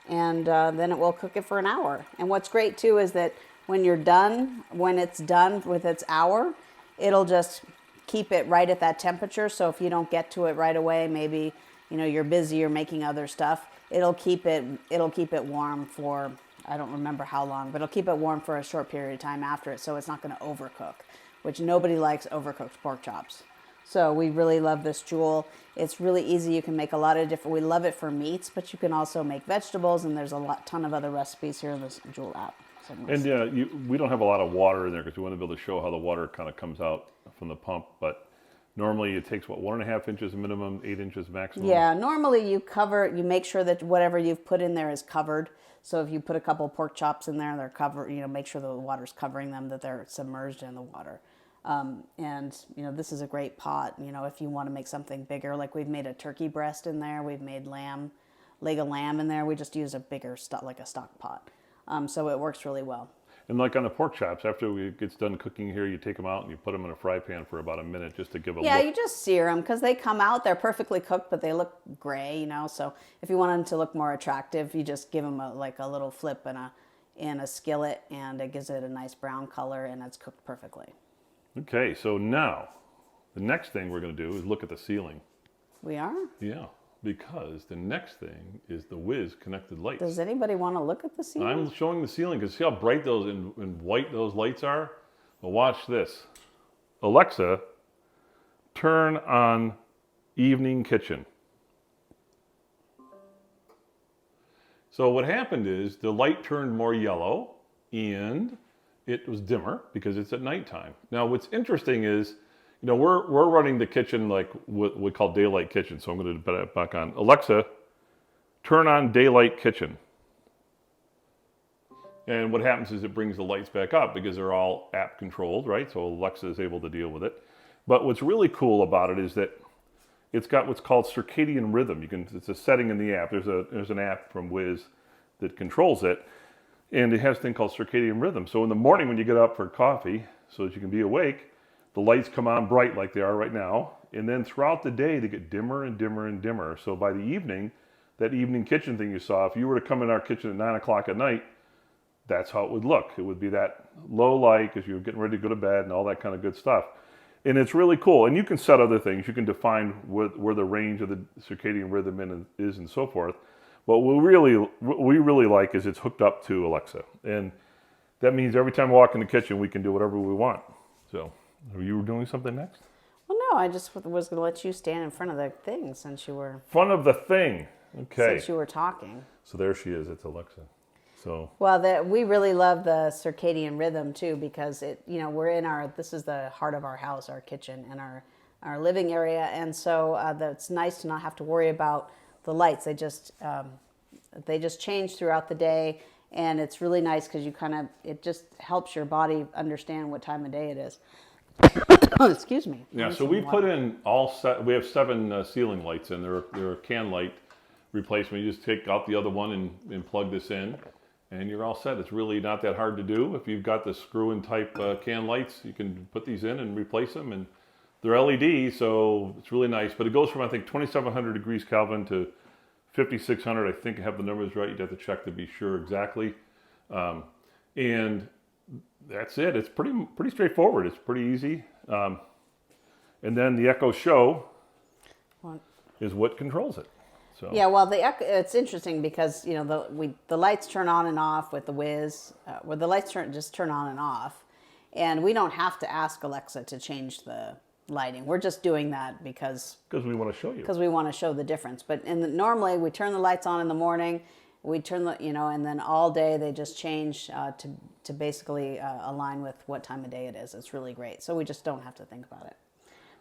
and then it will cook it for an hour. And what's great too is that when it's done with its hour, it'll just keep it right at that temperature. So if you don't get to it right away, maybe, you know, you're busy or making other stuff, it'll keep it warm for, I don't remember how long, but it'll keep it warm for a short period of time after it, so it's not going to overcook, which nobody likes overcooked pork chops. So we really love this Joule. It's really easy. You can make a lot of different, we love it for meats, but you can also make vegetables, and there's a ton of other recipes here in this Joule app. So And we don't have a lot of water in there because we want to be able to show how the water kind of comes out from the pump, but normally it takes, 1.5 inches minimum, 8 inches maximum? Yeah, normally you make sure that whatever you've put in there is covered. So if you put a couple pork chops in there, they're covered, you know, make sure the water's covering them, that they're submerged in the water. And, you know, this is a great pot, you know, if you want to make something bigger, like we've made a turkey breast in there, we've made leg of lamb in there. We just use a bigger like a stock pot. So it works really well. And like on the pork chops, after it gets done cooking here, you take them out and you put them in a fry pan for about a minute just to give a look. Yeah, you just sear them because they come out, they're perfectly cooked, but they look gray, you know. So if you want them to look more attractive, you just give them a little flip in a skillet, and it gives it a nice brown color, and it's cooked perfectly. Okay, so now the next thing we're going to do is look at the ceiling. We are? Yeah, because the next thing is the Whiz connected lights. Does anybody want to look at the ceiling? I'm showing the ceiling because see how bright those and white those lights are? Well, watch this. Alexa, turn on evening kitchen. So what happened is the light turned more yellow and it was dimmer because it's at nighttime. Now what's interesting is, you know, we're running the kitchen like what we call daylight kitchen. So I'm going to put it back on. Alexa, turn on daylight kitchen. And what happens is it brings the lights back up because they're all app controlled, right? So Alexa is able to deal with it. But what's really cool about it is that it's got what's called circadian rhythm. It's a setting in the app. There's an app from Whiz that controls it. And it has a thing called circadian rhythm. So in the morning when you get up for coffee, so that you can be awake, the lights come on bright like they are right now. And then throughout the day, they get dimmer and dimmer and dimmer. So by the evening, that evening kitchen thing you saw, if you were to come in our kitchen at 9 o'clock at night, that's how it would look. It would be that low light because you're getting ready to go to bed and all that kind of good stuff. And it's really cool. And you can set other things. You can define where the range of the circadian rhythm is and so forth. But what we really like is it's hooked up to Alexa. And that means every time we walk in the kitchen, we can do whatever we want. So, are you doing something next? Well, no, I just was going to let you stand in front of the thing since you were... Front of the thing. Okay. Since you were talking. So there she is. It's Alexa. So. Well, we really love the circadian rhythm too because it, you know, this is the heart of our house, our kitchen, and our living area, and so that's nice to not have to worry about the lights. They just change throughout the day, and it's really nice because it just helps your body understand what time of day it is. Excuse me. Yeah, so we put in we have 7 ceiling lights in. They're a can light replacement. You just take out the other one and plug this in, and you're all set. It's really not that hard to do. If you've got the screw-in type can lights, you can put these in and replace them, and they're LED, so it's really nice. But it goes from, I think, 2,700 degrees Kelvin to 5,600. I think I have the numbers right. You'd have to check to be sure exactly. And that's it. It's pretty straightforward. It's pretty easy. And then the Echo Show is what controls it. So. Yeah, well, it's interesting because the lights turn on and off with the Whiz, where the lights just turn on and off, and we don't have to ask Alexa to change the lighting. We're just doing that because we want to show you. Because we want to show the difference. But normally we turn the lights on in the morning. We turn and then all day they just change to basically align with what time of day it is. It's really great. So we just don't have to think about it.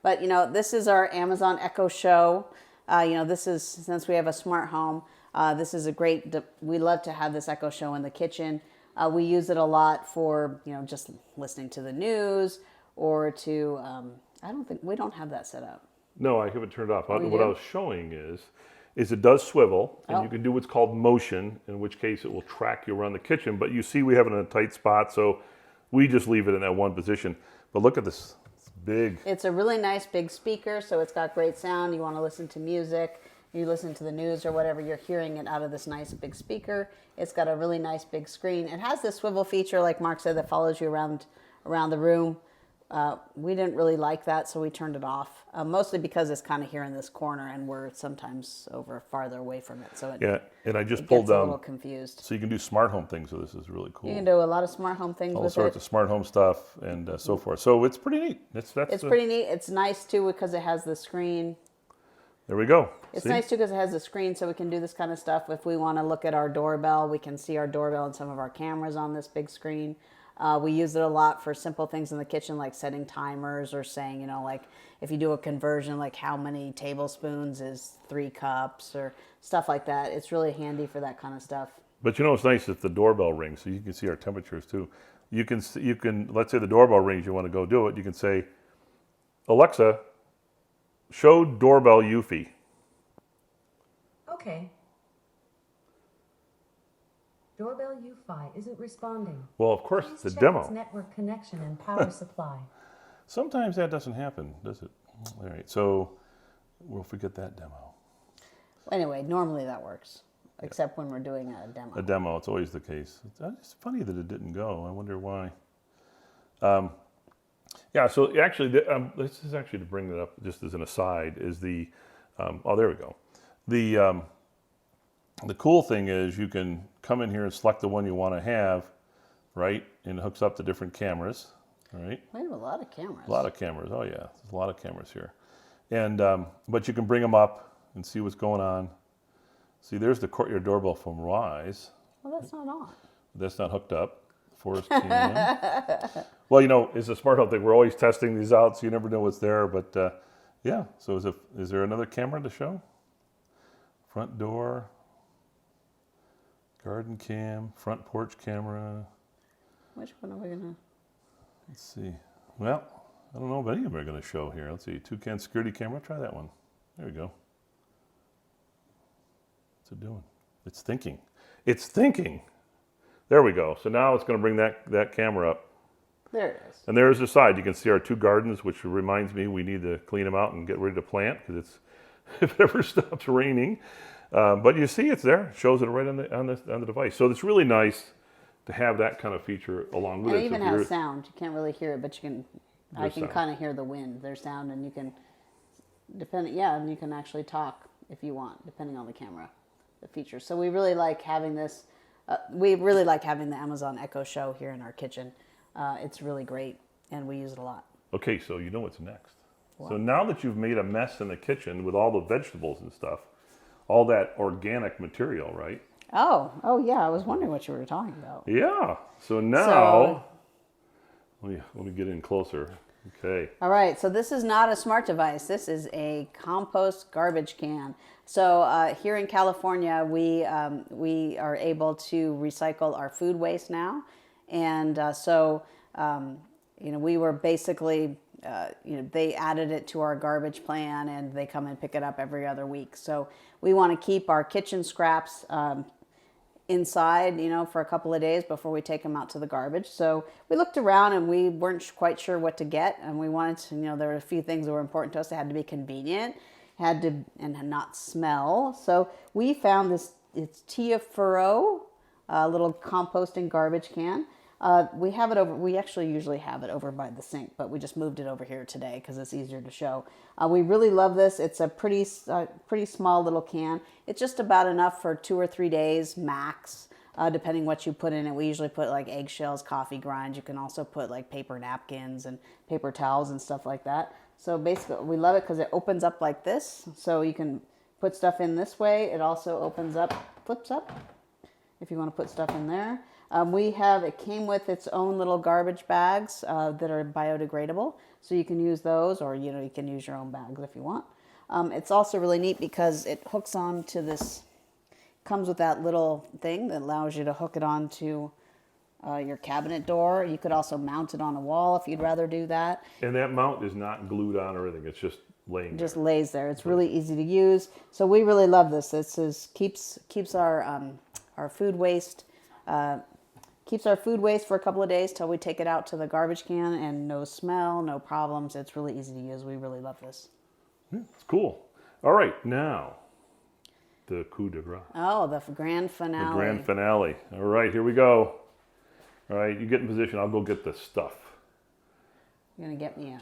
But this is our Amazon Echo Show. This is, since we have a smart home, this is we love to have this Echo Show in the kitchen. We use it a lot for, just listening to the news or to, we don't have that set up. No, I haven't turned it off. What I was showing is it does swivel, and you can do what's called motion, in which case it will track you around the kitchen. But you see we have it in a tight spot, so we just leave it in that one position. But look at this. It's big. It's a really nice big speaker, so it's got great sound. You want to listen to music, you listen to the news or whatever, you're hearing it out of this nice big speaker. It's got a really nice big screen. It has this swivel feature, like Mark said, that follows you around the room. We didn't really like that, so we turned it off. Mostly because it's kind of here in this corner, and we're sometimes farther away from it. So and I just pulled down. A little confused. So you can do smart home things. So this is really cool. You can do a lot of smart home things with it. All sorts of smart home stuff and so forth. So it's pretty neat. It's pretty neat. It's nice too because it has the screen. There we go. It's nice too because it has the screen, so we can do this kind of stuff. If we want to look at our doorbell, we can see our doorbell and some of our cameras on this big screen. We use it a lot for simple things in the kitchen, like setting timers or saying, like if you do a conversion, like how many tablespoons is 3 cups or stuff like that. It's really handy for that kind of stuff. But it's nice if the doorbell rings, so you can see our temperatures too. You can, let's say the doorbell rings, you want to go do it. You can say, Alexa, show doorbell Eufy. Okay. Doorbell U5 isn't responding. Well, of course, Please it's a check demo. Its network connection and power supply. Sometimes that doesn't happen, does it? All right, so we'll forget that demo. Anyway, normally that works, except when we're doing a demo. A demo, it's always the case. It's funny that it didn't go. I wonder why. So actually, this is actually to bring that up just as an aside, is there we go. The cool thing is you can come in here and select the one you want to have, right? And it hooks up to different cameras, right? We have a lot of cameras. A lot of cameras. Oh yeah, there's a lot of cameras here. And but you can bring them up and see what's going on. See, there's the courtyard doorbell from Wise. Well, that's not on. That's not hooked up. Forest Cam. Well, it's a smart home thing. We're always testing these out, so you never know what's there. But yeah, so is there another camera to show? Front door. Garden cam, front porch camera. Which one are we gonna? Let's see. Well, I don't know if any of them are gonna show here. Let's see. Toucan security camera. Try that one. There we go. What's it doing? It's thinking. It's thinking. There we go. So now it's gonna bring that camera up. There it is. And there's the side. You can see our 2 gardens, which reminds me we need to clean them out and get ready to plant because if it ever stops raining. But you see it's there. It shows it right on the device. So it's really nice to have that kind of feature along with it. It even has sound. You can't really hear it, but I can kind of hear the wind. There's sound, and you can, and you can actually talk if you want, depending on the camera, the features. So we really like having this. We really like having the Amazon Echo Show here in our kitchen. It's really great, and we use it a lot. Okay, so you know what's next. What? So now that you've made a mess in the kitchen with all the vegetables and stuff, all that organic material, right? Oh yeah. I was wondering what you were talking about. Yeah. So now, let me get in closer. Okay. All right, so this is not a smart device. This is a compost garbage can. So here in California, we are able to recycle our food waste now, and we were basically they added it to our garbage plan, and they come and pick it up every other week. So we want to keep our kitchen scraps inside, for a couple of days before we take them out to the garbage. So we looked around and we weren't quite sure what to get, and we wanted to, there were a few things that were important to us. It had to be convenient, and not smell. So we found this. It's Tiyafuro, a little composting garbage can. We have it over. We actually usually have it over by the sink, but we just moved it over here today because it's easier to show. We really love this. It's a pretty small little can. It's just about enough for 2 or 3 days max, depending what you put in it. We usually put like eggshells, coffee grinds. You can also put like paper napkins and paper towels and stuff like that. So basically, we love it because it opens up like this, so you can put stuff in this way. It also opens up, flips up, if you want to put stuff in there. It came with its own little garbage bags that are biodegradable, so you can use those, or you can use your own bags if you want. It's also really neat because it hooks on to this, comes with that little thing that allows you to hook it onto your cabinet door. You could also mount it on a wall if you'd rather do that. And that mount is not glued on or anything. It's just laying there. Just lays there. It's really easy to use. So we really love this. This keeps our food waste. Keeps our food waste for a couple of days till we take it out to the garbage can, and no smell, no problems. It's really easy to use. We really love this. It's cool. All right, now the coup de grace. Oh, the grand finale. The grand finale. All right, here we go. All right, you get in position. I'll go get the stuff. You're going to get me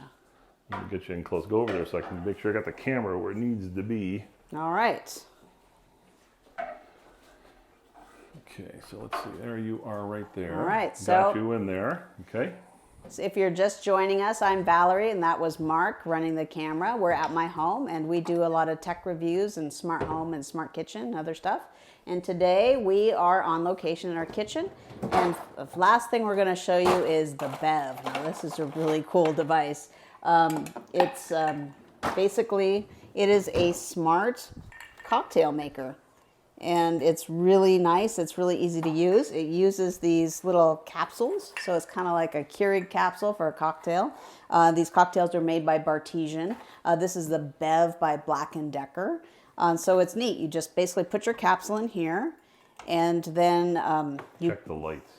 Let me get you in close. Go over there so I can make sure I got the camera where it needs to be. All right. Okay, so let's see. There you are right there. All right, Got you in there. Okay. So if you're just joining us, I'm Valerie, and that was Mark running the camera. We're at my home, and we do a lot of tech reviews and smart home and smart kitchen and other stuff. And today we are on location in our kitchen. And the last thing we're going to show you is the Bev. Now, this is a really cool device. It's basically, it is a smart cocktail maker. And it's really nice. It's really easy to use. It uses these little capsules. So it's kind of like a Keurig capsule for a cocktail. These cocktails are made by Bartesian. This is the Bev by BLACK+DECKER. So it's neat. You just basically put your capsule in here, and then you check the lights.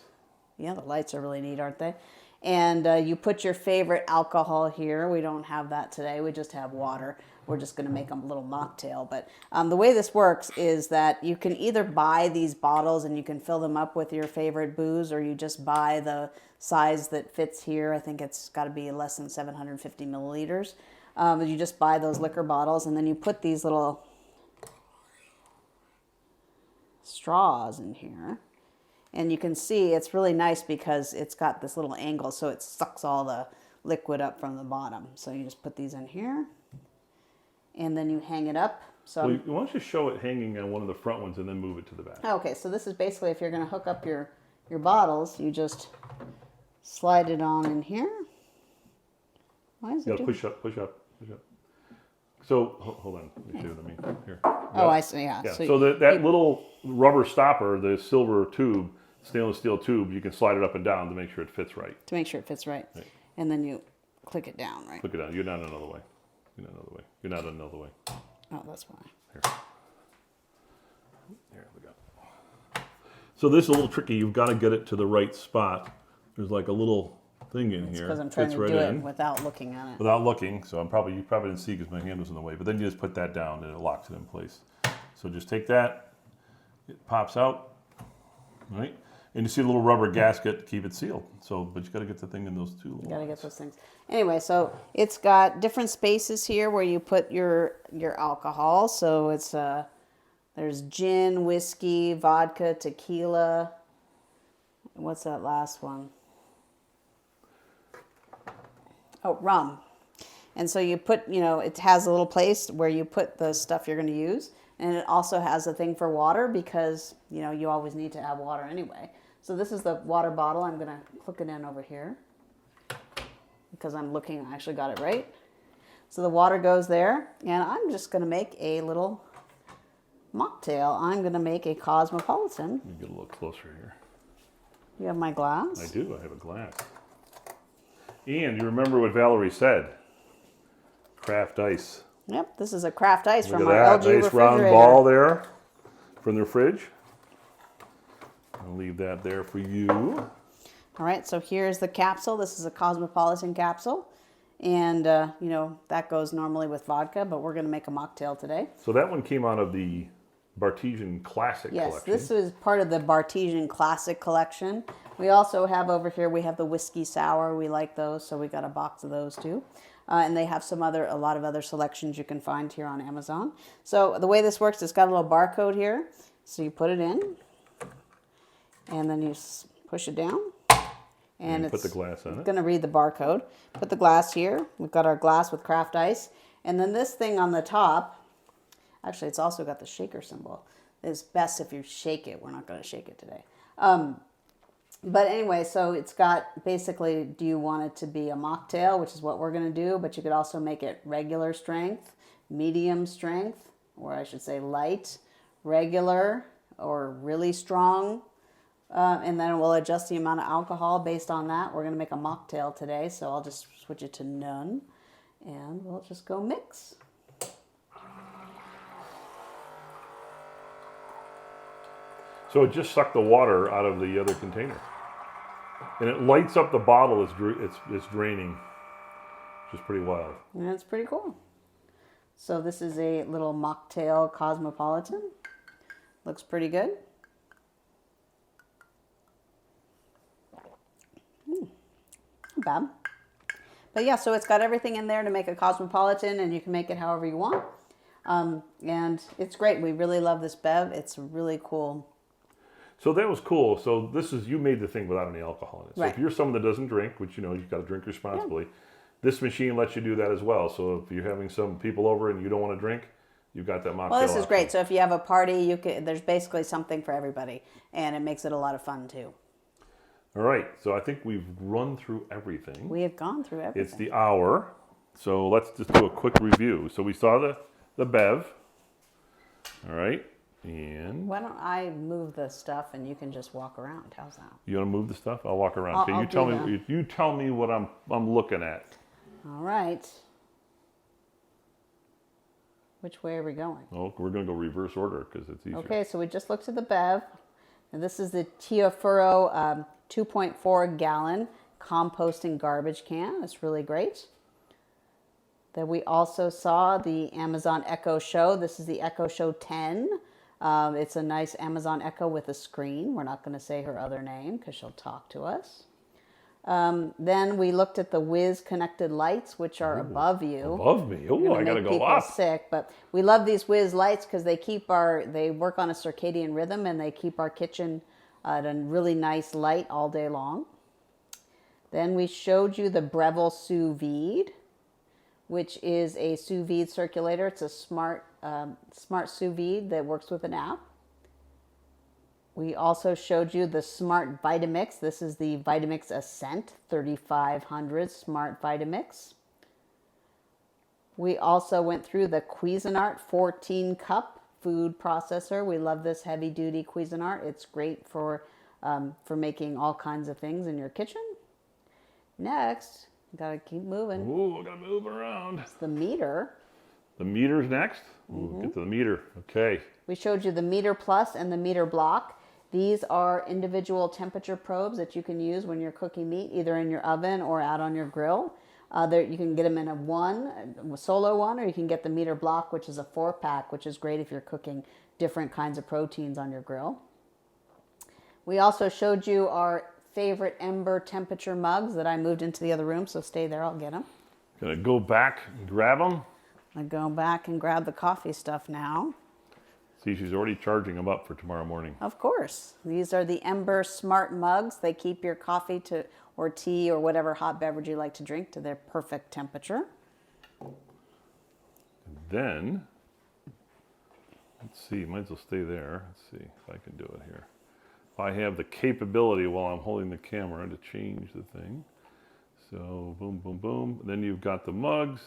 Yeah, the lights are really neat, aren't they? And you put your favorite alcohol here. We don't have that today. We just have water. We're just going to make a little mocktail. But the way this works is that you can either buy these bottles and you can fill them up with your favorite booze, or you just buy the size that fits here. I think it's got to be less than 750 milliliters. You just buy those liquor bottles, and then you put these little straws in here. And you can see it's really nice because it's got this little angle, so it sucks all the liquid up from the bottom. So you just put these in here, and then you hang it up. So well, why don't you show it hanging on one of the front ones and then move it to the back? Okay, so this is basically if you're going to hook up your bottles, you just slide it on in here. Why is it? You gotta push up, push up, push up. So hold on, let me show you what I mean. Here. Oh, I see. Yeah. Yeah. So that little rubber stopper, the silver tube, stainless steel tube, you can slide it up and down to make sure it fits right. To make sure it fits right. And then you click it down, right? Click it down. You're not another way. You're not another way. You're not another way. Oh, that's why. Here we go. So this is a little tricky. You've got to get it to the right spot. There's like a little thing in here. Because I'm trying Fits to right do it in. without looking at it. Without looking, so you probably didn't see because my hand was in the way. But then you just put that down and it locks it in place. So just take that. It pops out, right? And you see a little rubber gasket to keep it sealed. So, but you got to get the thing in those two. You got to get those things. Anyway, so it's got different spaces here where you put your alcohol. So it's there's gin, whiskey, vodka, tequila. What's that last one? Oh, rum. And so you put, it has a little place where you put the stuff you're going to use. And it also has a thing for water because, you always need to have water anyway. So this is the water bottle. I'm going to click it in over here. You because I'm looking, I actually got it right. So the water goes there, and I'm just going to make a little mocktail. I'm going to make a Cosmopolitan. Let me get a little closer here. You have my glass? I do. I have a glass. And you remember what Valerie said? Craft ice. Yep, this is a craft ice Look from at our that. LG Nice refrigerator. round ball there from the fridge. I'll leave that there for you. All right, so here's the capsule. This is a Cosmopolitan capsule. And, you know, that goes normally with vodka, but we're going to make a mocktail today. So that one came out of the Bartesian Classic collection. Yes, this is part of the Bartesian Classic collection. We also have over here, we have the whiskey sour. We like those, so we got a box of those too. And they have a lot of other selections you can find here on Amazon. So the way this works, it's got a little barcode here. So you put it in, and then you push it down. And it's put the glass on it. going to read the barcode. Put the glass here. We've got our glass with craft ice. And then this thing on the top, actually it's also got the shaker symbol. It's best if you shake it. We're not going to shake it today. But anyway, so it's got basically, do you want it to be a mocktail, which is what we're going to do, but you could also make it regular strength, medium strength, or I should say light, regular, or really strong. And then we'll adjust the amount of alcohol based on that. We're going to make a mocktail today, so I'll just switch it to none. And we'll just go mix. So it just sucked the water out of the other container. And it lights up the bottle as it's draining, which is pretty wild. And it's pretty cool. So this is a little mocktail Cosmopolitan. Looks pretty good. Not bad. But yeah, so it's got everything in there to make a Cosmopolitan, and you can make it however you want. And it's great. We really love this bev. It's really cool. So that was cool. So this is, you made the thing without any alcohol in it. So Right. if you're someone that doesn't drink, which you know, you've got to drink responsibly, this machine lets you do that as well. So if you're having some people over and you don't want to drink, you've got that mocktail Well, this is option. great. So if you have a party, there's basically something for everybody, and it makes it a lot of fun too. All right. So I think we've run through everything. We have gone through everything. It's the hour. So let's just do a quick review. So we saw the bev. All right. And Why don't I move the stuff and you can just walk around? How's that? you want to move the stuff? I'll walk around. Okay, I'll you tell do me. You tell me what I'm looking at. All right. Which way are we going? Oh, we're going to go reverse order because it's easier. Okay, so we just looked at the bev. And this is the Tiyafuro 2.4 gallon composting garbage can. It's really great. Then we also saw the Amazon Echo Show. This is the Echo Show 10. It's a nice Amazon Echo with a screen. We're not going to say her other name because she'll talk to us. Then we looked at the Wiz connected lights, which are above you. Above me. Oh, I got to go people up. sick, but we love these Wiz lights because they work on a circadian rhythm and they keep our kitchen at a really nice light all day long. Then we showed you the Breville Sous Vide, which is a sous vide circulator. It's a smart sous vide that works with an app. We also showed you the Smart Vitamix. This is the Vitamix Ascent 3500 Smart Vitamix. We also went through the Cuisinart 14 cup food processor. We love this heavy duty Cuisinart. It's great for making all kinds of things in your kitchen. Next, gotta keep moving. Ooh, I got to move around. It's the meter. The meter's next. Ooh, get to the meter. Okay. We showed you the Meter Plus and the Meter Block. These are individual temperature probes that you can use when you're cooking meat, either in your oven or out on your grill. You can get them in a solo one, or you can get the Meter Block, which is a 4-pack, which is great if you're cooking different kinds of proteins on your grill. We also showed you our favorite Ember temperature mugs that I moved into the other room, so stay there, I'll get them. Gonna go back and grab them. I go back and grab the coffee stuff now. See, she's already charging them up for tomorrow morning. Of course. These are the Ember Smart Mugs. They keep your coffee or tea or whatever hot beverage you like to drink to their perfect temperature. And then, let's see, might as well stay there. Let's see if I can do it here. If I have the capability while I'm holding the camera to change the thing. So boom, boom, boom. Then you've got the mugs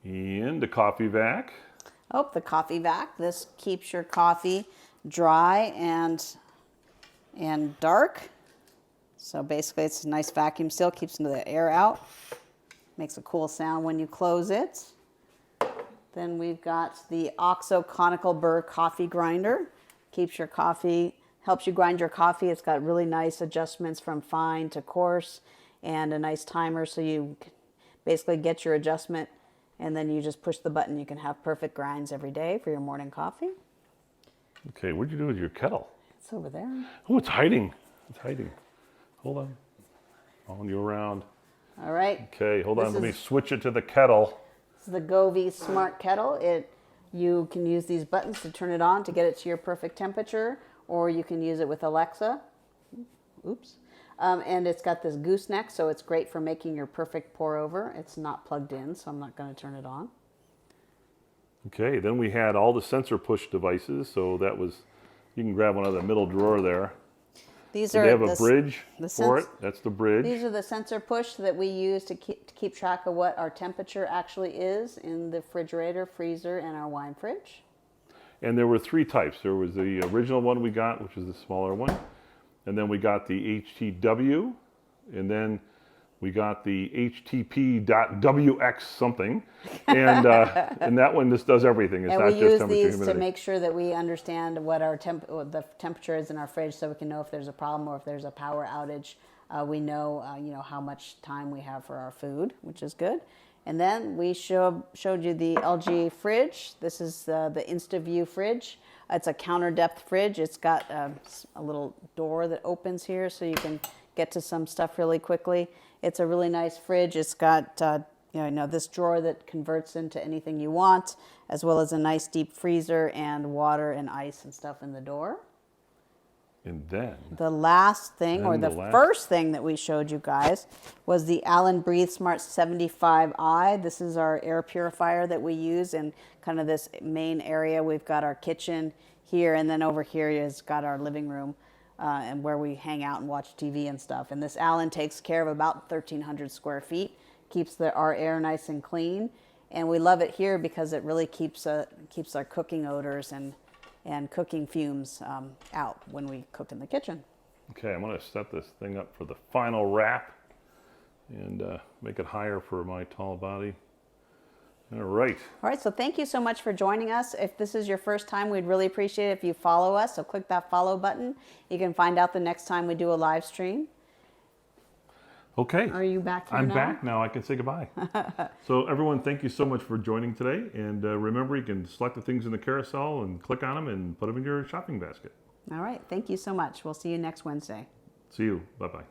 and the Coffeevac. Oh, the Coffeevac. This keeps your coffee dry and dark. So basically it's a nice vacuum seal, keeps the air out. Makes a cool sound when you close it. Then we've got the OXO Conical Burr coffee grinder. Keeps your coffee, helps you grind your coffee. It's got really nice adjustments from fine to coarse and a nice timer, so you basically get your adjustment and then you just push the button. You can have perfect grinds every day for your morning coffee. Okay, what'd you do with your kettle? It's over there. Oh, it's hiding. It's hiding. Hold on. Following you around. All right. Okay, hold on. This Let me is- switch it to the kettle. This is the Govee Smart Kettle. You can use these buttons to turn it on to get it to your perfect temperature, or you can use it with Alexa. Oops. And it's got this gooseneck, so it's great for making your perfect pour over. It's not plugged in, so I'm not going to turn it on. Okay, then we had all the SensorPush devices, so that was, you can grab one out of the middle drawer there. These So are they have a the bridge the for sens- it. That's the bridge. These are the SensorPush that we use to keep track of what our temperature actually is in the refrigerator, freezer, and our wine fridge. And there were three types. There was the original one we got, which is the smaller one. And then we got the HTW. And then we got the HTP.WX something. And that one just does everything. It's And not we just use temperature, these to humidity. make sure that we understand what what the temperature is in our fridge, so we can know if there's a problem or if there's a power outage. We know, how much time we have for our food, which is good. And then we showed you the LG fridge. This is the InstaView fridge. It's a counter depth fridge. It's got a little door that opens here, so you can get to some stuff really quickly. It's a really nice fridge. It's got this drawer that converts into anything you want, as well as a nice deep freezer and water and ice and stuff in the door. And then, The last thing, or the first thing that we showed you guys, was the Alen BreatheSmart 75i. This is our air purifier that we use in kind of this main area. We've got our kitchen here, and then over here is got our living room and where we hang out and watch TV and stuff. And this Alen takes care of about 1,300 square feet, keeps our air nice and clean. And we love it here because it really keeps our cooking odors and cooking fumes out when we cook in the kitchen. okay, I'm going to set this thing up for the final wrap and make it higher for my tall body. All right. All right, so thank you so much for joining us. If this is your first time, we'd really appreciate it if you follow us. So click that follow button. You can find out the next time we do a live stream. Okay. Are you back here I'm now? back now. I can say goodbye. So everyone, thank you so much for joining today. And remember, you can select the things in the carousel and click on them and put them in your shopping basket. All right, thank you so much. We'll see you next Wednesday. See you. Bye-bye.